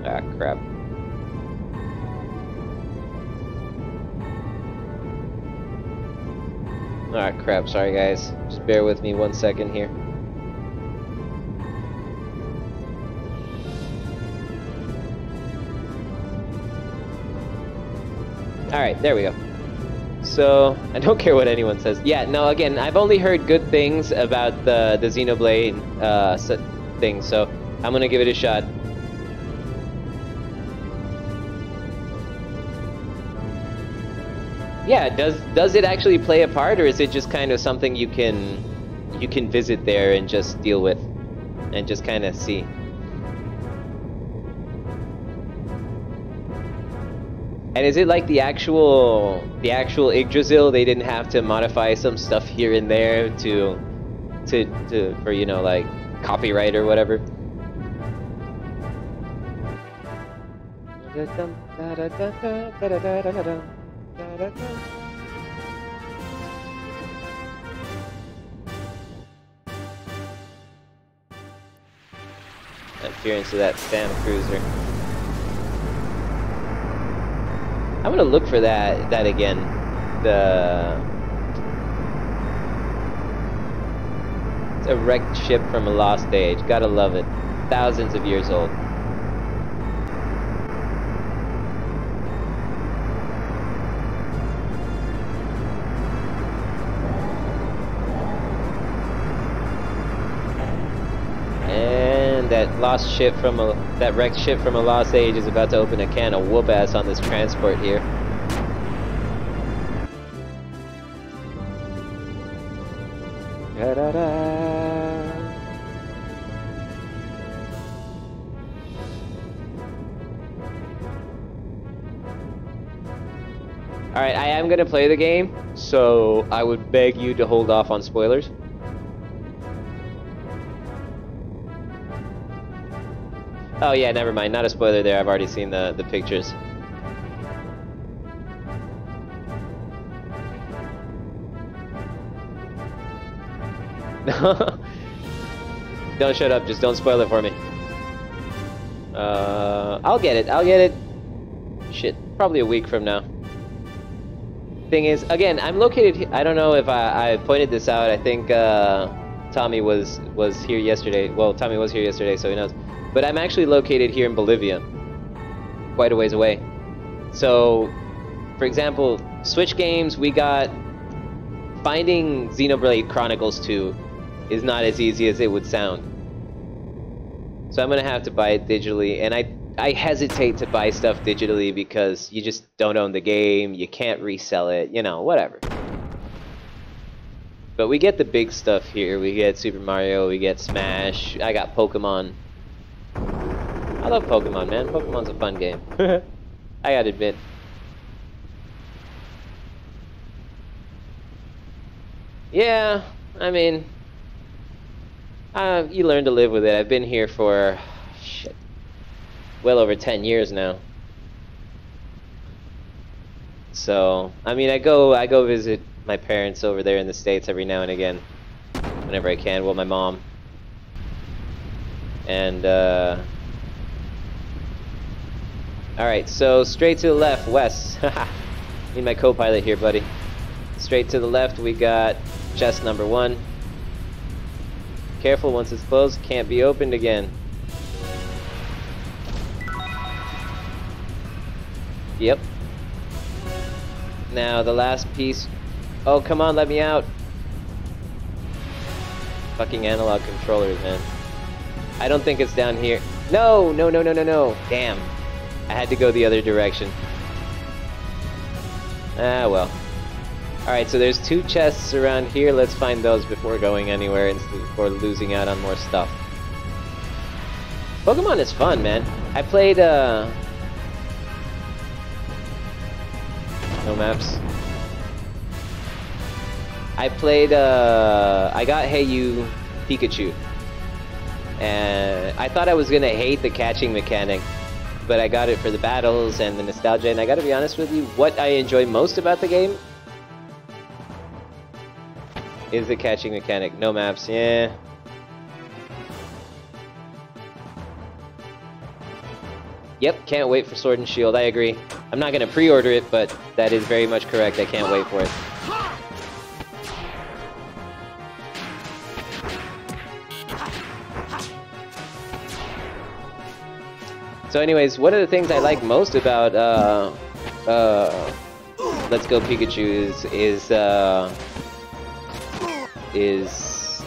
Ah, crap. Ah, crap, sorry guys. Just bear with me 1 second here. Alright, there we go. So, I don't care what anyone says. Yeah, no, again, I've only heard good things about the Xenoblade thing, so I'm gonna give it a shot. Yeah, does it actually play a part, or is it just kind of something you can visit there and just deal with, and just kind of see? And is it like the actual Yggdrasil? They didn't have to modify some stuff here and there for, you know, like copyright or whatever. Appearance of that Sam Cruiser. I'm gonna look for that again. It's a wrecked ship from a lost age. Gotta love it. Thousands of years old. And that wrecked ship from a lost age is about to open a can of whoop ass on this transport here. Alright, I am gonna play the game, so I would beg you to hold off on spoilers. Oh yeah, never mind. Not a spoiler there. I've already seen the pictures. Don't shut up. Just don't spoil it for me. I'll get it. I'll get it. Shit, probably a week from now. Thing is, again, I'm located. I don't know if I pointed this out. I think Tommy was here yesterday. Well, Tommy was here yesterday, so he knows. But I'm actually located here in Bolivia, quite a ways away. So, for example, Switch games, we got... Finding Xenoblade Chronicles 2 is not as easy as it would sound. So I'm gonna have to buy it digitally, and I hesitate to buy stuff digitally because you just don't own the game, you can't resell it, you know, whatever. But we get the big stuff here. We get Super Mario, we get Smash, I got Pokemon. I love Pokemon, man. Pokemon's a fun game. I gotta admit. Yeah, I mean, you learn to live with it. I've been here for, shit, well over 10 years now. So, I mean, I go visit my parents over there in the States every now and again, whenever I can. Well, my mom. And, alright, so straight to the left, Wes. Need my co-pilot here, buddy. Straight to the left, we got chest number 1. Careful, once it's closed, can't be opened again. Yep. Now, the last piece... Oh, come on, let me out! Fucking analog controllers, man. I don't think it's down here. No! No, no, no, no, no! Damn. I had to go the other direction. Ah, well. Alright, so there's 2 chests around here. Let's find those before going anywhere and before losing out on more stuff. Pokemon is fun, man. I played, no maps. I played, I got Hey You Pikachu. And I thought I was gonna hate the catching mechanic, but I got it for the battles and the nostalgia, and I gotta be honest with you, what I enjoy most about the game is the catching mechanic. No maps, yeah. Yep, can't wait for Sword and Shield, I agree. I'm not gonna pre-order it, but that is very much correct, I can't wait for it. So anyways, one of the things I like most about Let's Go Pikachu is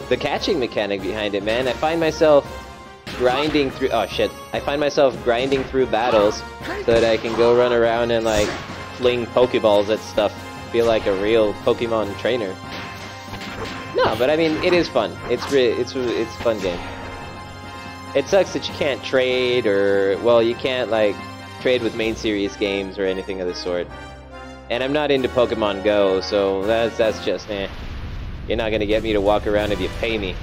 the catching mechanic behind it, man. I find myself grinding through battles so that I can go run around and like fling Pokeballs at stuff. Feel like a real Pokemon trainer. No, but I mean it is fun. It's a fun game. It sucks that you can't trade, or, well, you can't, like, trade with main series games or anything of the sort. And I'm not into Pokemon Go, so that's just, eh. You're not gonna get me to walk around if you pay me.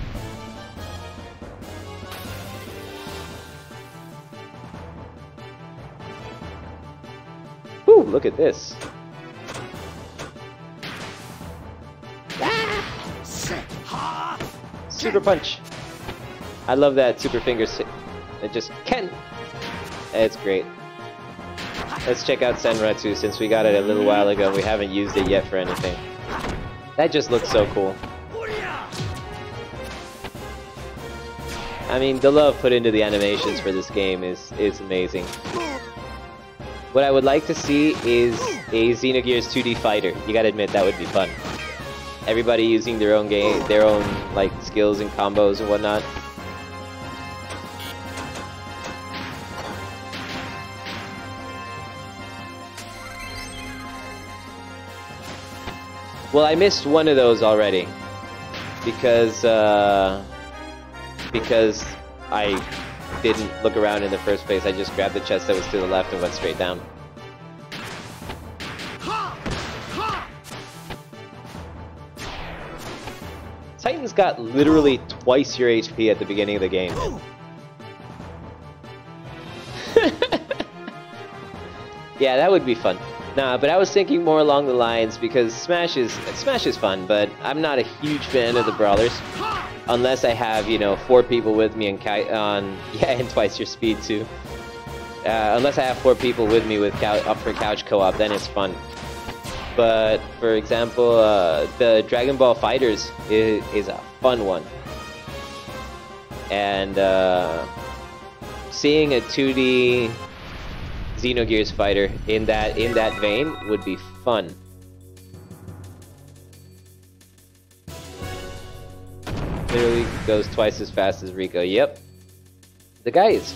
Whew, look at this. Ah! Super Punch! I love that super finger it just can. It's great. Let's check out Senratsu since we got it a little while ago and we haven't used it yet for anything. That just looks so cool. I mean, the love put into the animations for this game is amazing. What I would like to see is a Xenogears 2D fighter. You gotta admit, that would be fun. Everybody using their own like skills and combos and whatnot. Well, I missed one of those already because I didn't look around in the first place. I just grabbed the chest that was to the left and went straight down. Titan's got literally twice your HP at the beginning of the game. Yeah, that would be fun. Nah, but I was thinking more along the lines because Smash is fun, but I'm not a huge fan of the brawlers unless I have, you know, 4 people with me and and twice your speed too. Unless I have 4 people with me with up for couch co-op, then it's fun. But for example, the Dragon Ball Fighters is a fun one, and seeing a 2D Xenogears fighter in that vein would be fun. Literally goes twice as fast as Rico. Yep. The guy is,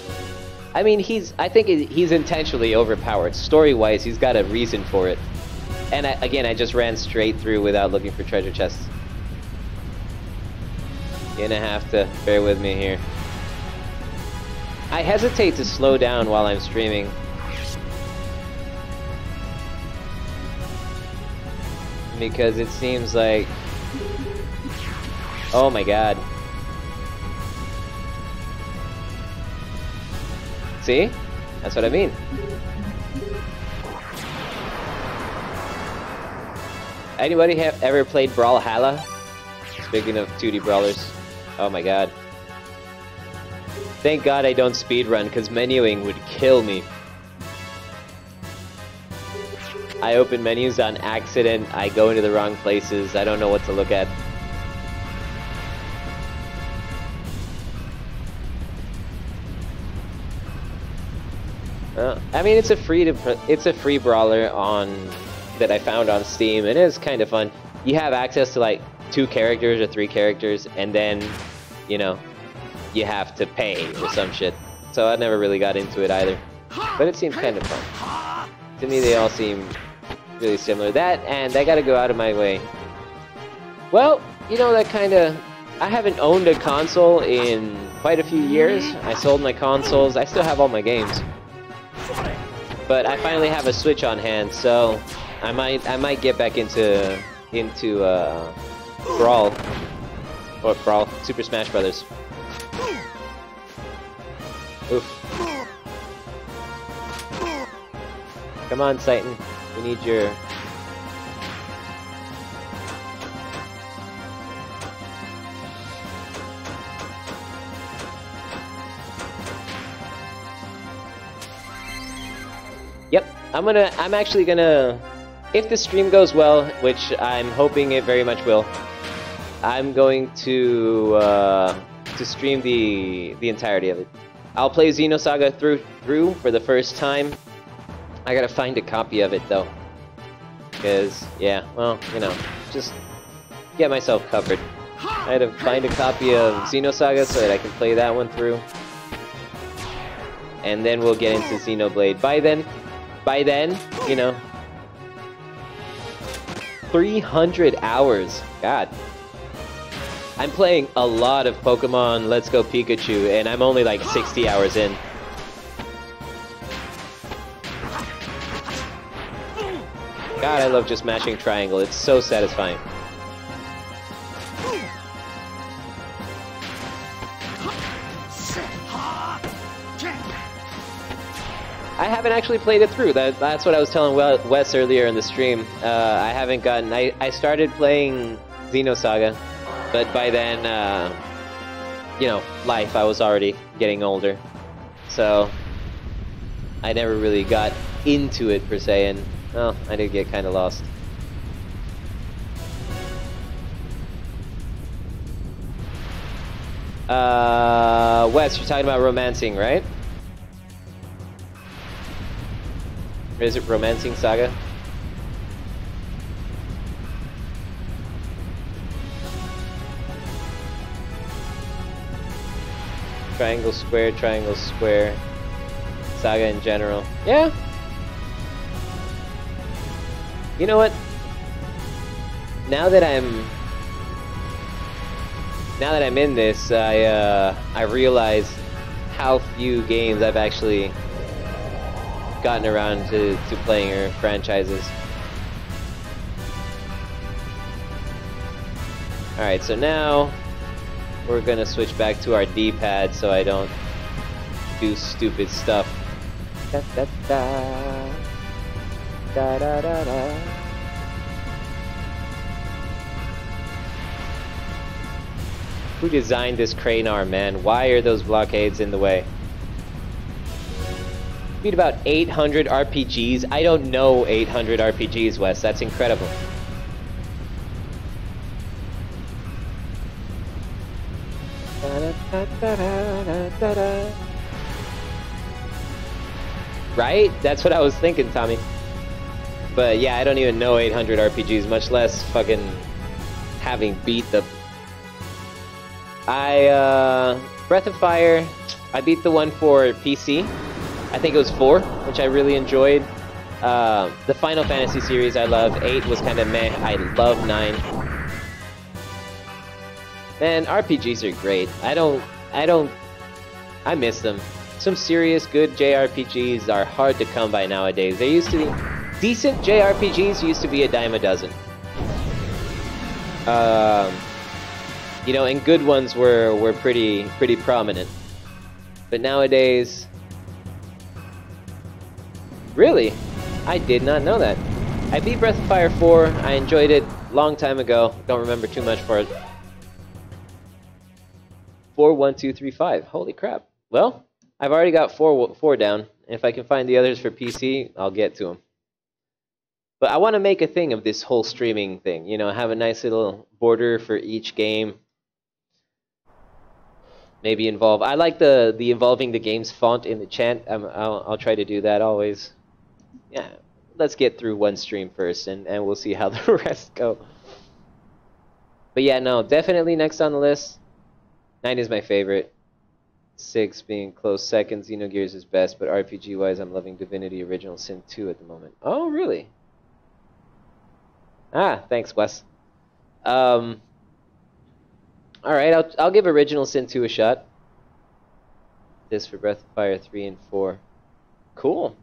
I mean, I think he's intentionally overpowered. Story-wise, he's got a reason for it. And again, I just ran straight through without looking for treasure chests. You're gonna have to bear with me here. I hesitate to slow down while I'm streaming. Because it seems like... Oh my god. See? That's what I mean. Anybody have ever played Brawlhalla? Speaking of 2D brawlers. Oh my god. Thank god I don't speedrun, because menuing would kill me. I open menus on accident, I go into the wrong places, I don't know what to look at. I mean, it's a free brawler that I found on Steam, and it's kind of fun. You have access to like 2 characters or 3 characters, and then, you know, you have to pay or some shit. So I never really got into it either. but it seems kind of fun. To me, they all seem really similar. That, and I gotta go out of my way. Well, you know, that kind of... I haven't owned a console in quite a few years. I sold my consoles. I still have all my games. But I finally have a Switch on hand, so I might get back into Brawl. Or Brawl, Super Smash Brothers. Oof. Come on, Satan. We need your... Yep, I'm actually gonna... If the stream goes well, which I'm hoping it very much will, I'm going to stream the entirety of it. I'll play Xenosaga through for the first time. I gotta find a copy of it though, because yeah, well, you know, just get myself covered. I had to find a copy of Xenosaga so that I can play that one through, and then we'll get into Xenoblade. By then, you know, 300 hours. God. I'm playing a lot of Pokemon Let's Go Pikachu, and I'm only like 60 hours in. God, I love just mashing triangle. It's so satisfying. I haven't actually played it through. That's what I was telling Wes earlier in the stream. I haven't gotten... I started playing Xenosaga, but by then, you know, life, I was already getting older. So, I never really got into it, per se, and, well, I did get kind of lost. Wes, you're talking about romancing, right? Or is it Romancing Saga? Triangle Square, Saga in general. Yeah. You know what? Now that I'm in this, I realize how few games I've actually gotten around to playing her franchises. Alright, so now we're gonna switch back to our D-pad so I don't do stupid stuff. Da, da, da. Da, da, da, da. Who designed this crane arm, man? Why are those blockades in the way? Beat about 800 RPGs. I don't know 800 RPGs, Wes. That's incredible. Right? That's what I was thinking, Tommy. But yeah, I don't even know 800 RPGs, much less fucking having beat the... Breath of Fire, I beat the one for PC. I think it was 4, which I really enjoyed. The Final Fantasy series I love. 8 was kind of meh. I love 9. Man, RPGs are great. I miss them. Some serious good JRPGs are hard to come by nowadays. There used to be... Decent JRPGs used to be a dime a dozen. You know, and good ones were pretty prominent. But nowadays... Really? I did not know that. I beat Breath of Fire 4. I enjoyed it long time ago. Don't remember too much for it. 4, 1, 2, 3, 5. Holy crap. Well, I've already got 4 down. If I can find the others for PC, I'll get to them. But I want to make a thing of this whole streaming thing. You know, have a nice little border for each game. Maybe involve... I like the involving the games font in the chat. I'll try to do that always. Yeah, let's get through one stream first, and we'll see how the rest go. But yeah, no, definitely next on the list. 9 is my favorite. 6 being close second. Xenogears is best, but RPG-wise, I'm loving Divinity Original Sin 2 at the moment. Oh, really? Ah, thanks, Wes. All right, I'll give Original Sin 2 a shot. This for Breath of Fire 3 and 4. Cool.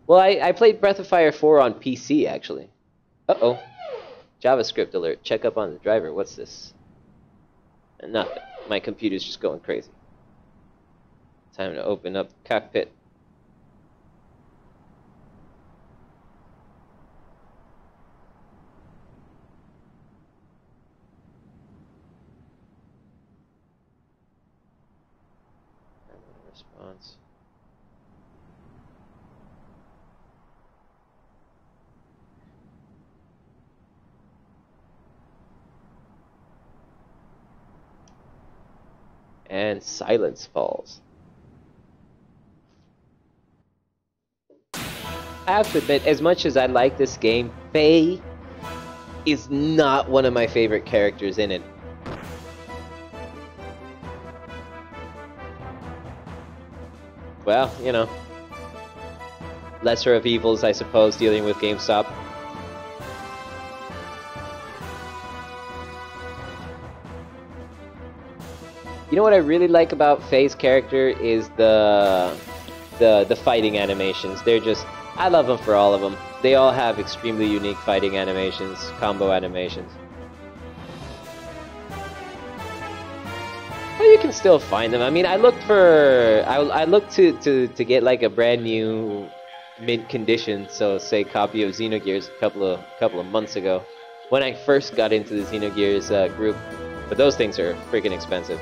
Well, I played Breath of Fire 4 on PC, actually. Uh-oh. JavaScript alert. Check up on the driver. What's this? Nothing. My computer's just going crazy. Time to open up the cockpit. Response. And silence falls. I have to admit, as much as I like this game, Faye is not one of my favorite characters in it. Well, you know, lesser of evils, I suppose, dealing with GameStop. You know what I really like about Faye's character is the fighting animations. They're just, I love them for all of them. They all have extremely unique fighting animations, combo animations. Well, you can still find them. I mean, I looked for, I looked to get like a brand new mint condition, so say copy of Xenogears a couple of months ago, when I first got into the Xenogears group. But those things are freaking expensive.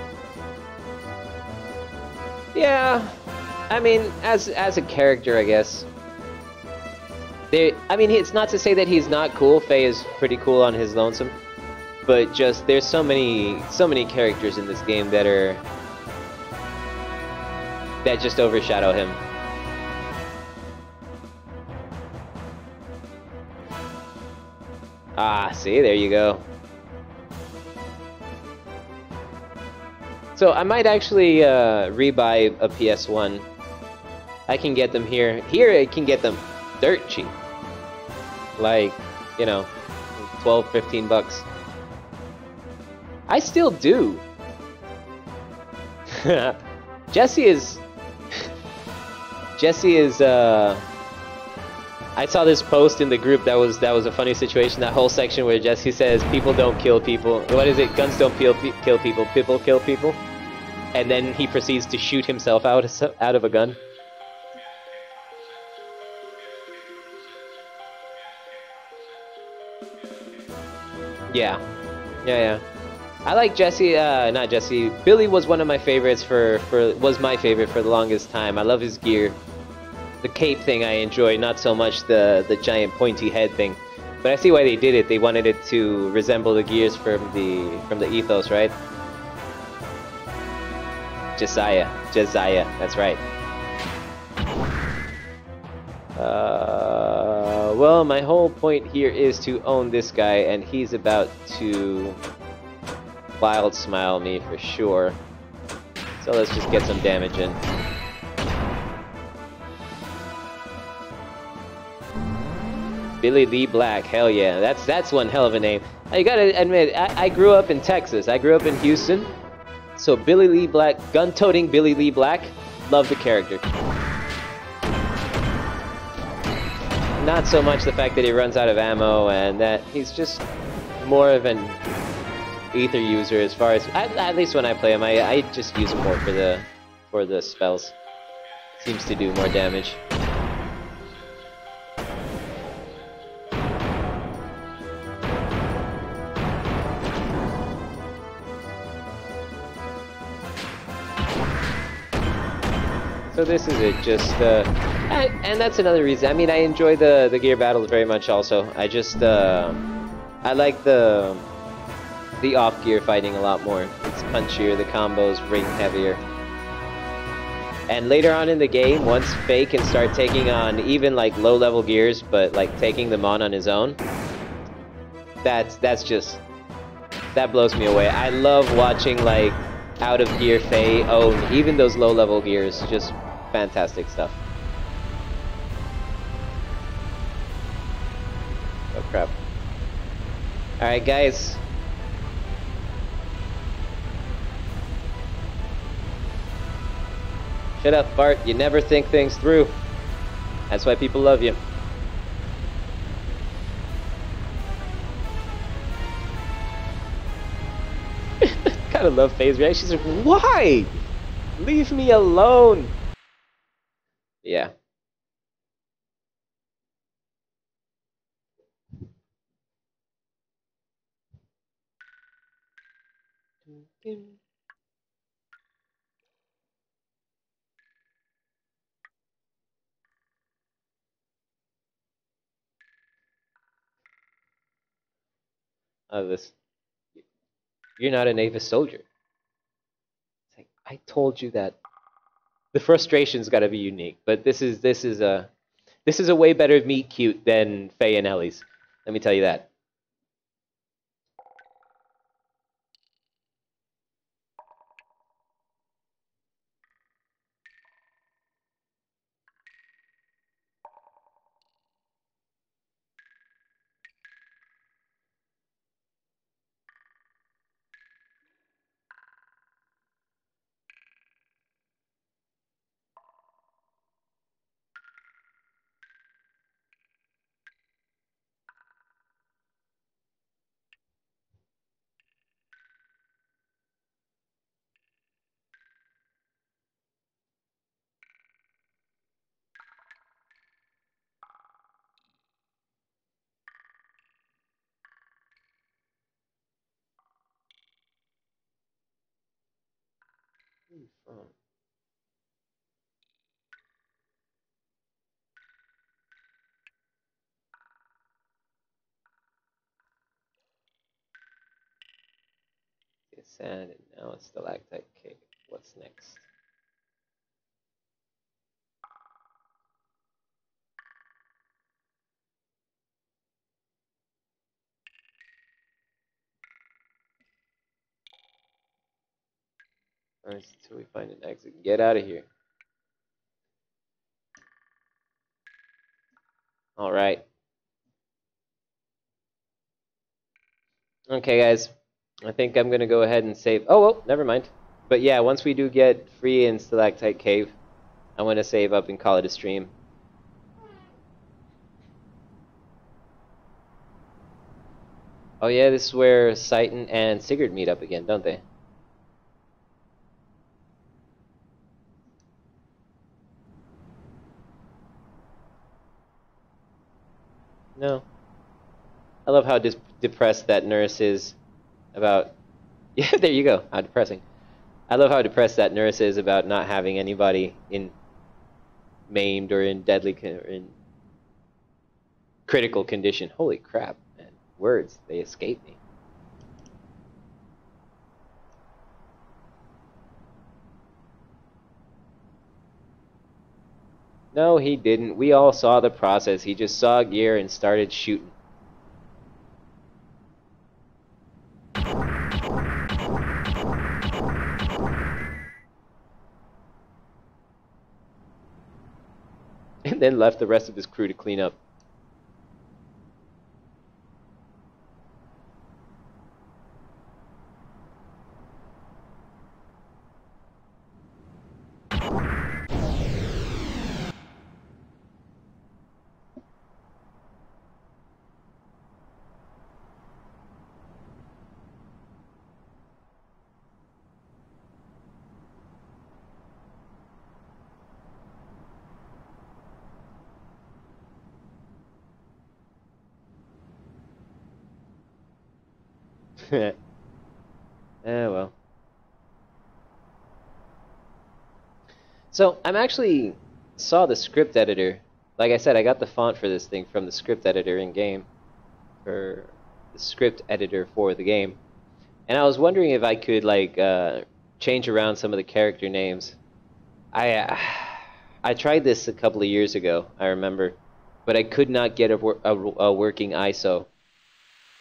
Yeah, I mean, as a character, I guess. I mean, it's not to say that he's not cool. Faye is pretty cool on his lonesome, but just there's so many characters in this game that just overshadow him. Ah, see, there you go. So I might actually rebuy a PS1. I can get them here. Here I can get them dirt cheap. Like, you know, 12, 15 bucks. I still do. Jesse is I saw this post in the group that was a funny situation. That whole section where Jesse says people don't kill people. What is it? Guns don't kill people. People kill people. And then he proceeds to shoot himself out of a gun. Yeah. I like Jesse. Not Jesse. Billy was one of my favorites was my favorite for the longest time. I love his gear. The cape thing I enjoy, not so much the giant pointy head thing. But I see why they did it. They wanted it to resemble the gears from the ethos, right? Josiah, that's right. Well, my whole point here is to own this guy, and he's about to wild smile me for sure. So let's just get some damage in. Billy Lee Black, hell yeah, that's one hell of a name. I gotta admit, I grew up in Texas. I grew up in Houston. So Billy Lee Black, gun-toting Billy Lee Black, love the character. Not so much the fact that he runs out of ammo and that he's just more of an ether user as far as, at least when I play him, I just use him more for the spells. Seems to do more damage. So this is it, just, and that's another reason. I mean, I enjoy the gear battles very much also. I just, I like the off-gear fighting a lot more. It's punchier, the combos ring heavier. And later on in the game, once Faye can start taking on even like low-level gears, but like taking them on his own, that's just, that blows me away. I love watching like out of gear Faye own. Even those low level gears, just fantastic stuff. Oh crap. Alright guys. Shut up, Bart. You never think things through. That's why people love you. Gotta love Faye's reaction. She's like, why? Leave me alone. Yeah. This. You're not a Navis soldier. It's like, I told you that. The frustration's got to be unique, but this is a way better meet cute than Faye and Ellie's. Let me tell you that. Sand, and now it's stalactite cave. What's next? Alright, until we find an exit. Get out of here. Alright. Okay, guys. I think I'm gonna go ahead and save. Oh, well, never mind. But yeah, once we do get free in Stalactite Cave, I'm gonna save up and call it a stream. Oh yeah, this is where Seitan and Sigurd meet up again, don't they? No. I love how depressed that nurse is about... Yeah, there you go. How depressing. I love how depressed that nurse is about not having anybody in maimed or in deadly or in critical condition. Holy crap, man. Words, they escape me. No, he didn't. We all saw the process. He just saw gear and started shooting. And then left the rest of his crew to clean up. Well. So, I'm actually saw the script editor. Like I said, I got the font for this thing from the script editor in game. For the script editor for the game. And I was wondering if I could, like, change around some of the character names. I tried this a couple of years ago, I remember. But I could not get a working ISO.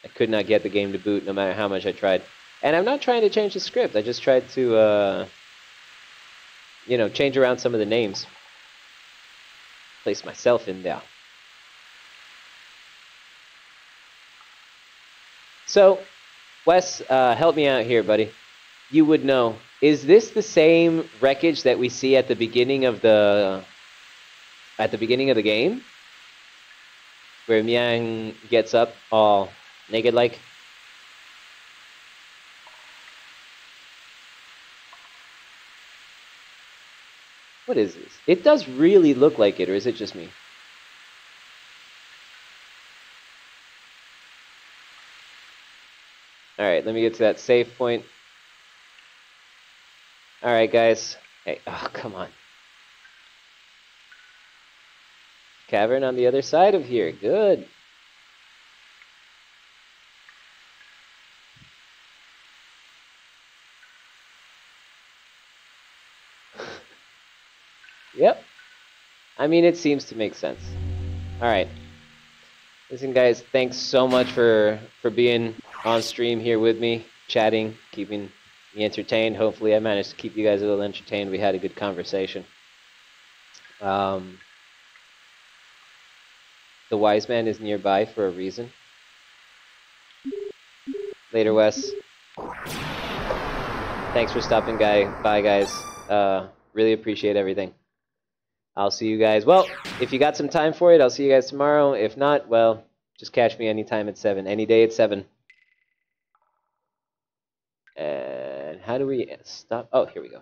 I could not get the game to boot no matter how much I tried. And I'm not trying to change the script. I just tried to, you know, change around some of the names. Place myself in there. So, Wes, help me out here, buddy. You would know. Is this the same wreckage that we see at the beginning of the game? Where Miang gets up all naked like? What is this? It does really look like it, or is it just me? Alright, let me get to that save point. Alright, guys. Hey, oh, come on. Cavern on the other side of here. Good. Yep. I mean, it seems to make sense. Alright. Listen, guys, thanks so much for being on stream here with me, chatting, keeping me entertained. Hopefully I managed to keep you guys a little entertained. We had a good conversation. The wise man is nearby for a reason. Later, Wes. Thanks for stopping by, guys. Really appreciate everything. I'll see you guys. Well, if you got some time for it, I'll see you guys tomorrow. If not, well, just catch me anytime at 7. Any day at 7. And how do we stop? Oh, here we go.